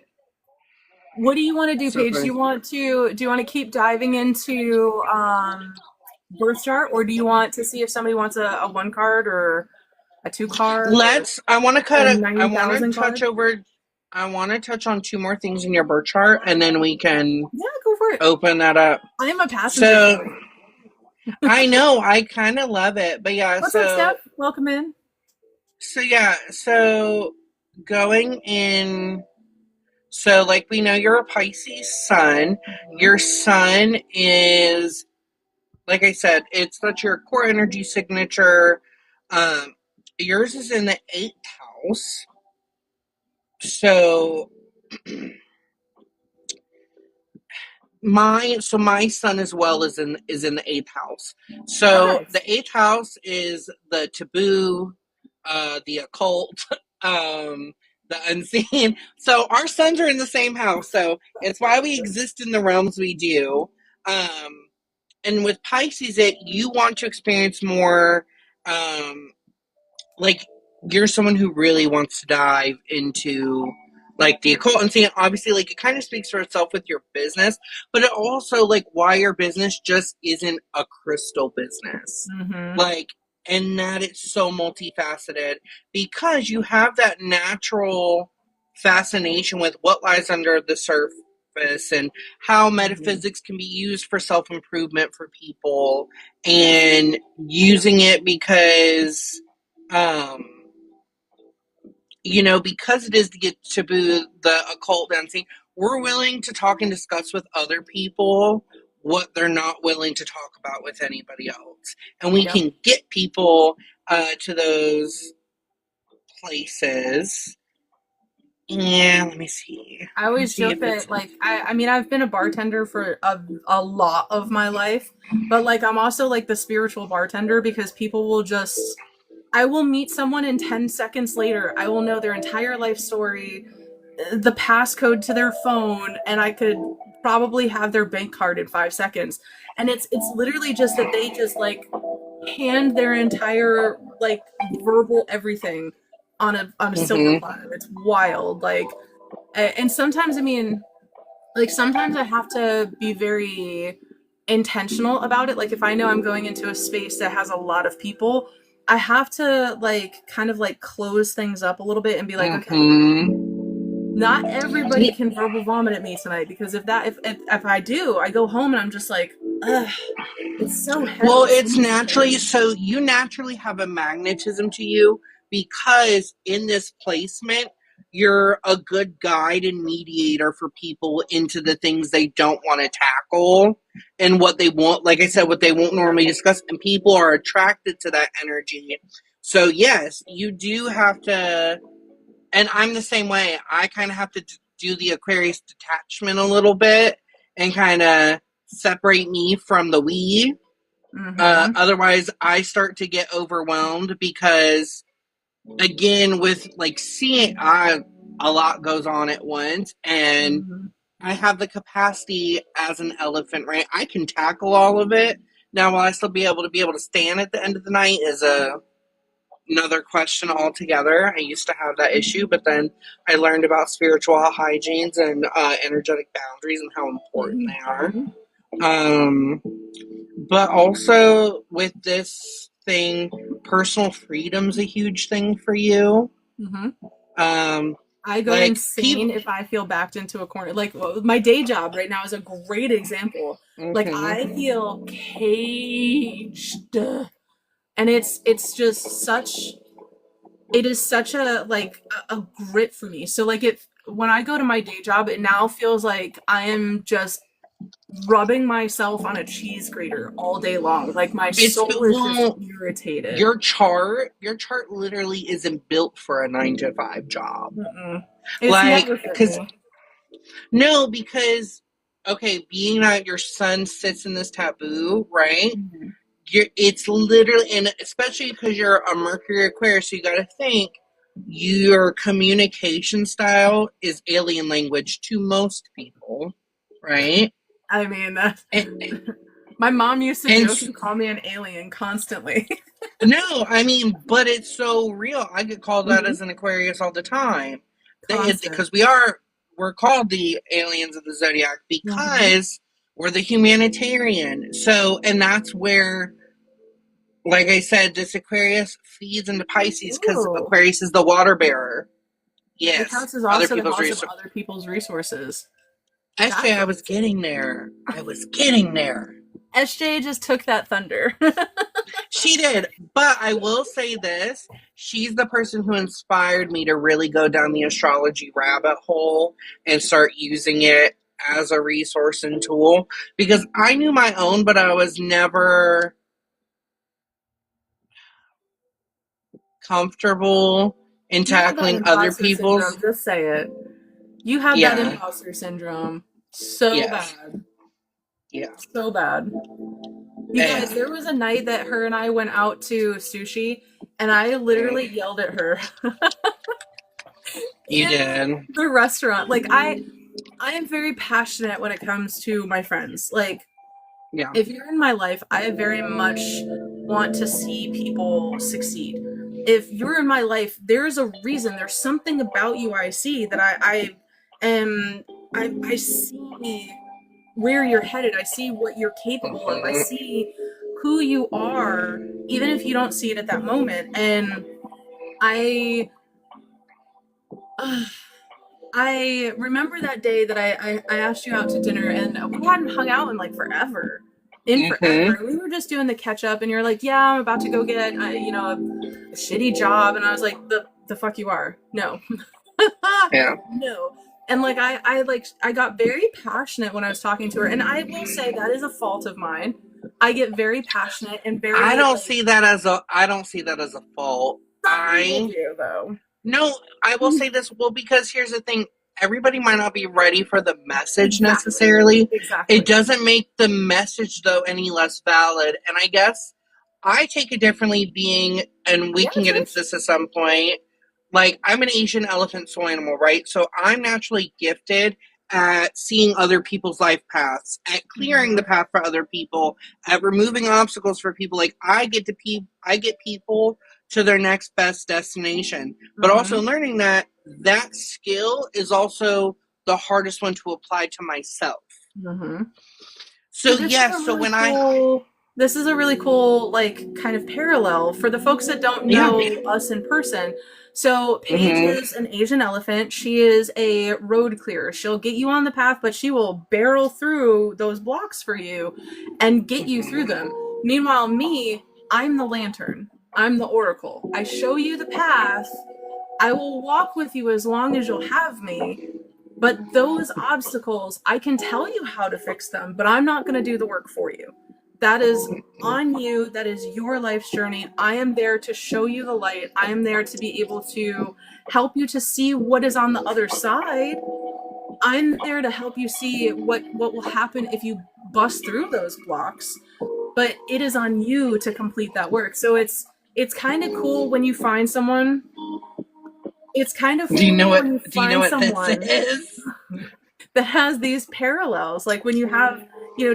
A: what do you want to do,
C: so
A: Paige? Do you want to keep diving into birth chart, or do you want to see if somebody wants a one card or a two card or
C: let's. I want to
A: a
C: cut it. I want to
A: 9,000
C: touch
A: card?
C: over. I want to touch on two more things in your birth chart, and then we can
A: Yeah, go for it.
C: open that up.
A: I am a passenger
C: So
A: tonight.
C: I know I kind of love it, but yeah.
A: What's up, Steph? Welcome in.
C: So going in. So like we know you're a Pisces sun. Your sun is, like I said, that's your core energy signature. Um, yours is in the eighth house. So my son as well is in the eighth house.
A: Oh,
C: So
A: nice.
C: the eighth house is the taboo, the occult, the unseen. So our sons are in the same house. So it's why we exist in the realms we do. And with Pisces, you want to experience more. Um, like you're someone who really wants to dive into like the occult and seeing, obviously, like it kind of speaks for itself with your business, but it also like why your business just isn't a crystal business,
A: Mm-hmm.
C: like, and that it's so multifaceted because you have that natural fascination with what lies under the surface and how metaphysics can be used for self-improvement for people and using it because um, because it is the taboo, the occult dancing, we're willing to talk and discuss with other people what they're not willing to talk about with anybody else. And we
A: Yep.
C: can get people to those places. Yeah, let me see.
A: I
C: Let me
A: always
C: see
A: joke
C: if it's.
A: that like I mean I've been a bartender for a lot of my life, but like I'm also like the spiritual bartender because people will just I will meet someone and 10 seconds later I will know their entire life story, the passcode to their phone, and I could probably have their bank card in 5 seconds. And it's literally just that they just like hand their entire like verbal everything on a silver
C: Mm-hmm.
A: platter. It's wild. Like and sometimes I mean like sometimes I have to be very intentional about it. Like if I know I'm going into a space that has a lot of people, I have to like kind of like close things up a little bit and be like, okay,
C: Mm-hmm.
A: not everybody can verbal vomit at me tonight because if I do, I go home and I'm just like, ugh, it's so
C: Well,
A: heavy, so
C: it's
A: much to
C: naturally,
A: carry.
C: so you naturally have a magnetism to you because in this placement, you're a good guide and mediator for people into the things they don't want to tackle and what they won't, like I said, what they won't normally discuss. And people are attracted to that energy. So, yes, you do have to, and I'm the same way. I kind of have to do the Aquarius detachment a little bit and kind of separate me from the we.
A: Mm-hmm.
C: Otherwise, I start to get overwhelmed because, again, with like seeing, a lot goes on at once, and
A: Mm-hmm.
C: I have the capacity as an elephant, right? I can tackle all of it. Now, will I still be able to stand at the end of the night? Is another question altogether. I used to have that issue, but then I learned about spiritual hygienes and energetic boundaries and how important they are.
A: Mm-hmm.
C: Um, but also with this thing, personal freedom's a huge thing for you.
A: Mm-hmm.
C: Um,
A: I go
C: like people.
A: insane if I feel backed into a corner. Like well, my day job right now is a great example. Like I
C: Mm-hmm,
A: feel caged, and it's just such it is such a like a grit for me. So like if when I go to my day job, it now feels like I am just rubbing myself on a cheese grater all day long. Like my
C: It's
A: soul is just
C: well,
A: irritated.
C: your chart literally isn't built for a 9 to 5 job.
A: Mm-mm. It's
C: Like,
A: never fit
C: because
A: me.
C: no, because okay, being that your sun sits in this taboo, right?
A: Mm-hmm.
C: It's literally, and especially because you're a Mercury Aquarius, so you got to think your communication style is alien language to most people, right?
A: I mean,
C: And,
A: my mom used to
C: and
A: joke and call me an alien constantly.
C: no, I mean, but it's so real. I get called that
A: Mm-hmm.
C: as an Aquarius all the time.
A: Constant.
C: Because we're called the aliens of the zodiac
A: Mm-hmm.
C: because we're the humanitarian. So, and that's where, like I said, this Aquarius feeds into Pisces because
A: Ooh.
C: Aquarius is the water bearer.
A: This
C: Yes,
A: house is
C: other
A: also the
C: people's
A: house of
C: resources.
A: other people's resources.
C: Actually,
A: That's
C: I was
A: amazing.
C: getting there. I was getting there.
A: SJ just took that thunder.
C: She did. But I will say this. She's the person who inspired me to really go down the astrology rabbit hole and start using it as a resource and tool. Because I knew my own, but I was never comfortable in
A: You have that
C: tackling other
A: imposter syndrome,
C: people's.
A: just say it. You have that
C: Yeah.
A: imposter syndrome so
C: Yes.
A: bad.
C: Yeah.
A: So bad. You guys,
C: Yeah.
A: there was a night that her and I went out to sushi, and I literally yelled at her
C: You
A: in
C: did.
A: the restaurant. Like I am very passionate when it comes to my friends. Like
C: Yeah.
A: if you're in my life, I very much want to see people succeed. If you're in my life, there's a reason. There's something about you I see that I am I see where you're headed. I see what you're capable of. I
C: Mhm.
A: see who you are, even if you don't see it at that moment. And I, uh, I remember that day that I asked you out to dinner, and we hadn't hung out in like forever. In forever.
C: Mhm.
A: And we were just doing the catch up, and you're like, yeah, I'm about to go get, a shitty job. And I was like, the fuck you are. No.
C: Yeah.
A: No. And like I got very passionate when I was talking to her, and I will say that is a fault of mine. I get very passionate and
C: I
A: very
C: don't
A: like
C: see that as a. I don't see that as a fault.
A: some people do though.
C: No, I will say this. Well, because here's the thing. Everybody might not be ready for the message
A: Exactly.
C: necessarily. It
A: Exactly.
C: doesn't make the message, though, any less valid. And I guess I take it differently being, and we
A: Yeah,
C: can get into
A: Trish.
C: this at some point. Like, I'm an Asian elephant soul animal, right? So I'm naturally gifted at seeing other people's life paths, at clearing the
A: Mm-hmm.
C: path for other people, at removing obstacles for people. Like, I get people to their next best destination, but
A: Mm-hmm.
C: also learning that that skill is also the hardest one to apply to myself.
A: Mm-hmm. So
C: So
A: this is a
C: yes, so
A: really
C: when I
A: cool this is a really cool like kind of parallel for the folks that don't
C: yeah,
A: know us in person. So Paige
C: mm-hmm,
A: is an Asian elephant. She is a road clearer. She'll get you on the path, but she will barrel through those blocks for you and get you through them. Meanwhile, me, I'm the lantern. I'm the oracle. I show you the path. I will walk with you as long as you'll have me. But those obstacles, I can tell you how to fix them, but I'm not going to do the work for you. That is on you. That is your life's journey. I am there to show you the light. I am there to be able to help you to see what is on the other side. I'm there to help you see what will happen if you bust through those blocks. But it is on you to complete that work. So it's kind of cool when you find someone. It's kind of cool when you
C: do you know
A: find
C: what this
A: someone
C: is?
A: that has these parallels, like when you have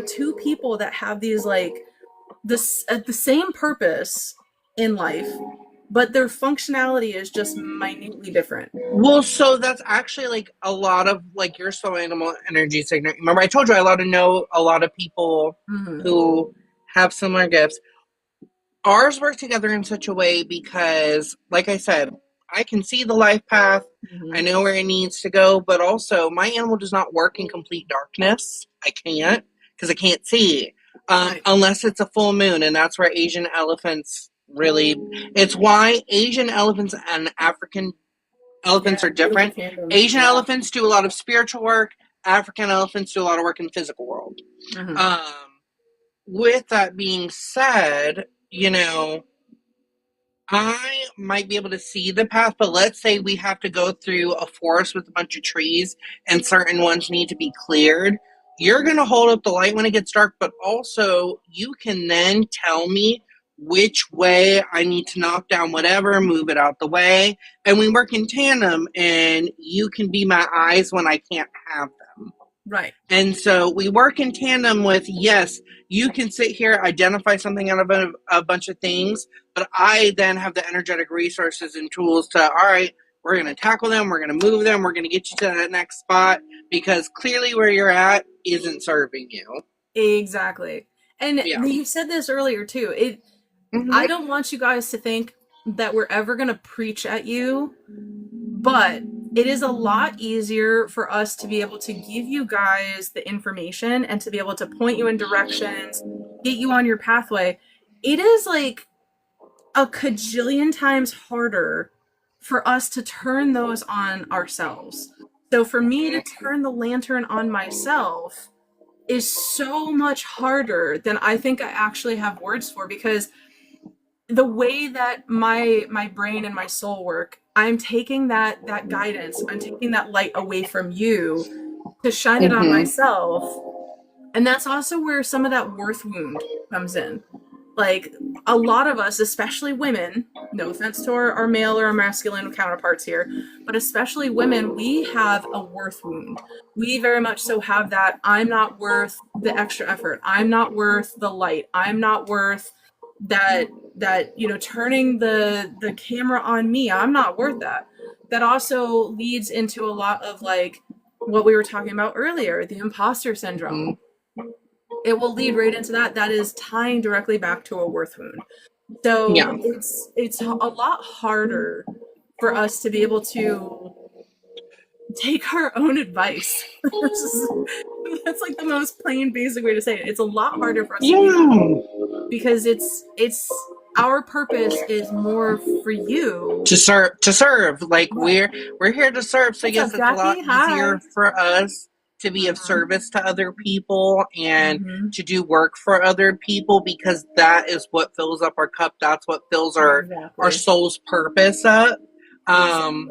A: two people that have these like this the same purpose in life, but their functionality is just minutely different.
C: Well, so that's actually like a lot of like your soul animal energy signature. Remember, I told you I allowed to know a lot of people
A: Mm-hmm.
C: who have similar gifts. Ours work together in such a way because, like I said, I can see the life path. I
A: Mm-hmm.
C: know where it needs to go, but also my animal does not work in complete darkness. I can't because I can't see
A: Right.
C: unless it's a full moon, and that's where Asian elephants really. It's why Asian elephants and African elephants
A: Yeah,
C: are
A: beautiful
C: different.
A: tandem.
C: Asian
A: Yeah.
C: elephants do a lot of spiritual work. African elephants do a lot of work in the physical world.
A: Mm-hmm.
C: With that being said, I might be able to see the path, but let's say we have to go through a forest with a bunch of trees and certain ones need to be cleared. You're going to hold up the light when it gets dark, but also you can then tell me which way I need to knock down whatever, move it out the way. And we work in tandem, and you can be my eyes when I can't have them.
A: Right.
C: And so we work in tandem with, yes, you can sit here, identify something out of a bunch of things, but I then have the energetic resources and tools to, all right, we're going to tackle them, we're going to move them, we're going to get you to that next spot, because clearly where you're at isn't serving you.
A: Exactly. And
C: Yeah.
A: you said this earlier too.
C: Mhm.
A: I don't want you guys to think that we're ever going to preach at you, but it is a lot easier for us to be able to give you guys the information and to be able to point you in directions, get you on your pathway. It is like a cajillion times harder for us to turn those on ourselves. So for me to turn the lantern on myself is so much harder than I think I actually have words for, because the way that my brain and my soul work, I'm taking that guidance, I'm taking that light away from you to shine it on myself. And that's also where some of that worth wound comes in. Like, a lot of us, especially women, no offense to our male or our masculine counterparts here, but especially women, we have a worth wound. We very much so have that, I'm not worth the extra effort. I'm not worth the light. I'm not worth that turning the camera on me. I'm not worth that. That also leads into a lot of, like, what we were talking about earlier, the imposter syndrome. It will lead right into that. That is tying directly back to a worth wound. So
C: Yeah.
A: it's a lot harder for us to be able to take our own advice. That's like the most plain, basic way to say it. It's a lot harder for us to do that, because it's our purpose is more for you
C: to serve. Like, we're here to serve. So
A: What's
C: yes,
A: up,
C: it's a lot
A: Jackie? Hi.
C: easier for us to be of service to other people and
A: Mhm.
C: to do work for other people, because that is what fills up our cup. That's what fills our
A: Exactly.
C: soul's purpose up.
A: Exactly.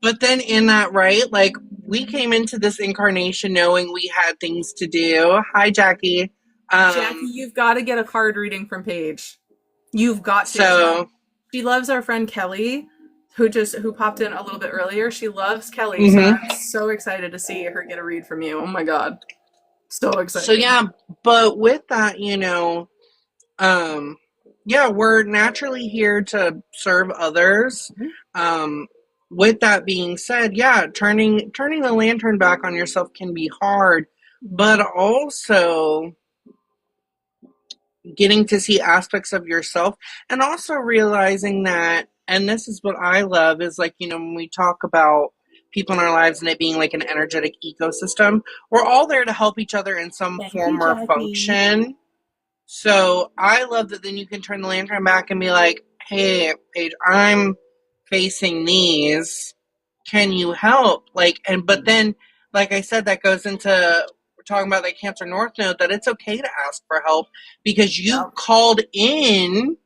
C: But then in that, right, like, we came into this incarnation knowing we had things to do. Hi, Jackie.
A: Jackie, you've got to get a card reading from Paige. You've got to.
C: So
A: She loves our friend Kelly, who popped in a little bit earlier. She loves Kelly, so I'm so excited to see her get a read from you. Oh my god. So excited.
C: So yeah, but with that, yeah, we're naturally here to serve others. With that being said, yeah, turning the lantern back on yourself can be hard, but also getting to see aspects of yourself, and also realizing that, and this is what I love, is like, when we talk about people in our lives and it being like an energetic ecosystem, we're all there to help each other in some form or function. So I love that then you can turn the lantern back and be like, hey, Paige, I'm facing these. Can you help? But then, like I said, that goes into, we're talking about that Cancer North Node, that it's okay to ask for help, because you called in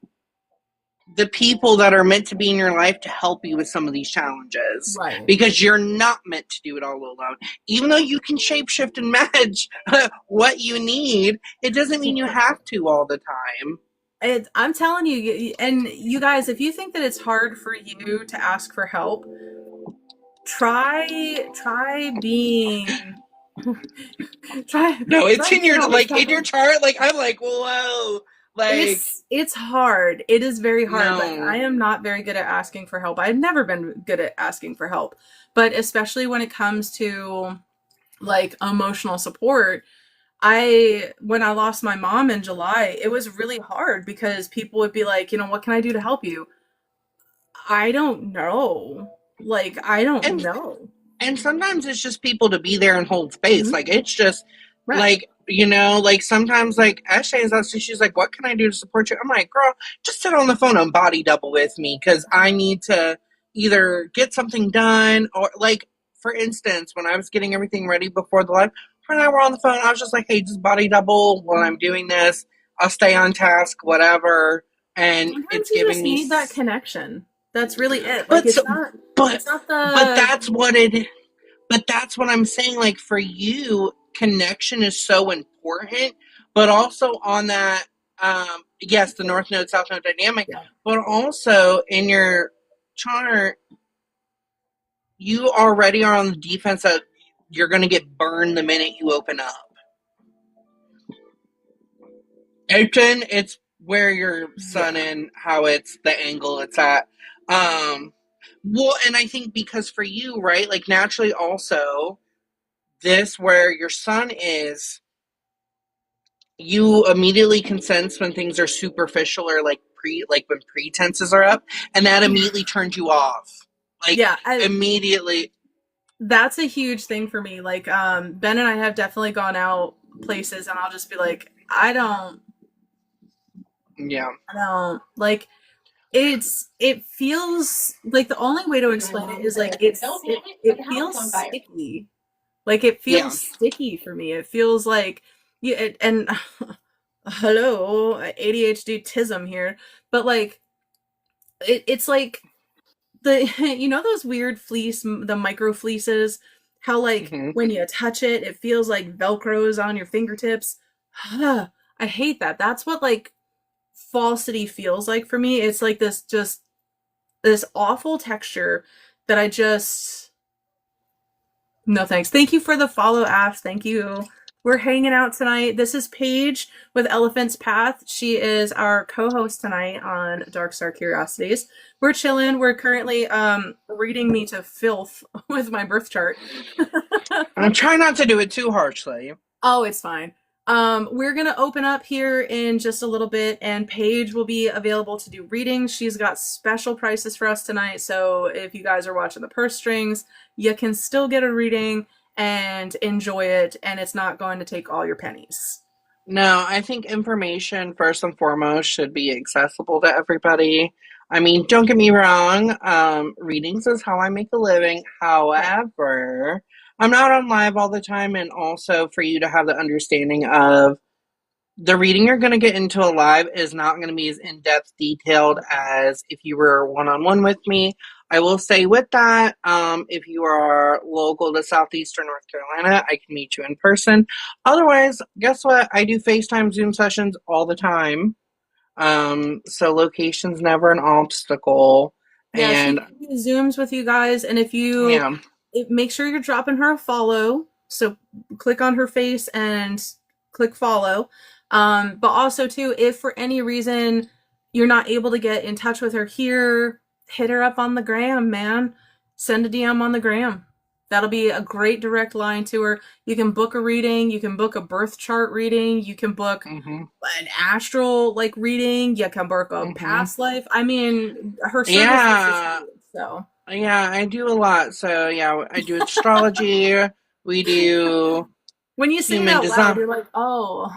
C: the people that are meant to be in your life to help you with some of these challenges.
A: Right.
C: Because you're not meant to do it all alone. Even though you can shapeshift and match what you need, it doesn't mean you have to all the time.
A: I'm telling you, and you guys, if you think that it's hard for you to ask for help, try being
C: No, it's in your in your chart. Like, I'm like, whoa. Like,
A: it's hard. It is very hard.
C: No.
A: Like, I am not very good at asking for help. I've never been good at asking for help. But especially when it comes to, like, emotional support, when I lost my mom in July, it was really hard, because people would be like, what can I do to help you? I don't know. Like, I don't know.
C: And sometimes it's just people to be there and hold space. Like, it's just, like, sometimes, like, Ashley is actually, she's like, what can I do to support you? I'm like, girl, just sit on the phone and body double with me, because I need to either get something done, or, like, for instance, when I was getting everything ready before the live, her and I were on the phone. I was just like, hey, just body double while I'm doing this. I'll stay on task, whatever. And
A: Sometimes
C: it's
A: you
C: giving
A: just
C: me,
A: need that connection. That's really it. Like
C: but
A: it's
C: so,
A: not
C: but
A: it's not
C: but
A: the
C: that's what it. But that's what I'm saying. Like for you, connection is so important. But also on that, yes, the North Node South Node dynamic.
A: yeah.
C: But also in your chart, you already are on the defense that you're going to get burned the minute you open up. It's where your sun in, how it's the angle it's at. Well, and I think because for you, right, like naturally also, this where your sun is, you immediately can sense when things are superficial or like when pretenses are up, and that immediately turns you off. Like
A: Yeah,
C: immediately.
A: that's a huge thing for me. Like Ben and I have definitely gone out places and I'll just be like,
C: Yeah.
A: I don't like it feels like the only way to explain it is like it feels sticky. Like it
C: Yeah.
A: feels sticky for me. It feels like and hello, ADHD tism here, but like it's like the those weird the micro fleeces, how like
C: Mm-hmm.
A: when you touch it, it feels like Velcro's on your fingertips. I hate that. That's what like falsity feels like for me. It's like this awful texture that I just no thanks. Thank you for the follow, Ash. Thank you. We're hanging out tonight. This is Paige with Elephant's Path. She is our co-host tonight on Dark Star Curiosities. We're chilling. We're currently reading me to filth with my birth chart.
C: I'm trying not to do it too harshly.
A: Oh, it's fine. We're gonna open up here in just a little bit, and Paige will be available to do readings. She's got special prices for us tonight, so if you guys are watching the purse strings, you can still get a reading and enjoy it, and it's not going to take all your pennies.
C: No, I think information first and foremost should be accessible to everybody. I mean, don't get me wrong, readings is how I make a living. However, I'm not on live all the time, and also for you to have the understanding of the reading you're going to get into a live is not going to be as in-depth detailed as if you were one-on-one with me. I will say with that, if you are local to Southeastern North Carolina, I can meet you in person. Otherwise, guess what? I do FaceTime Zoom sessions all the time. So location's never an obstacle.
A: Yeah, she
C: And
A: zooms with you guys, and if you
C: yeah,
A: make sure you're dropping her a follow. So click on her face and click follow. But also too, if for any reason you're not able to get in touch with her here, hit her up on the gram, man. Send a DM on the gram. That'll be a great direct line to her. You can book a reading, you can book a birth chart reading, you can book an astral like reading, you can book a past life. I mean, her service
C: yeah.
A: is huge, so
C: Yeah, I do a lot. So yeah, I do astrology. We do
A: when you say it
C: human
A: out loud,
C: design.
A: you're like, oh,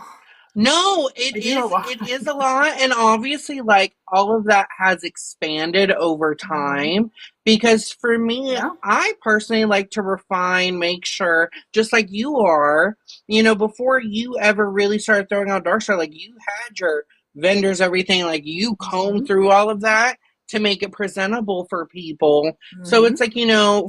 C: No,
A: I do a lot.
C: it is a lot, and obviously like all of that has expanded over time because for me,
A: Yeah.
C: I personally like to refine, make sure, just like you are, before you ever really started throwing out dark star, like you had your vendors, everything, like you comb through all of that to make it presentable for people. So it's like,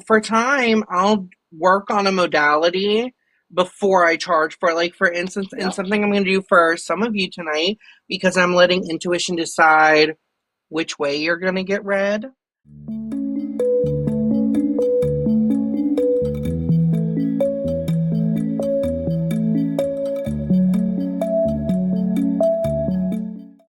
C: for time, I'll work on a modality before I charge for it. Like, for instance, and something I'm going to do for some of you tonight, because I'm letting intuition decide which way you're going to get read.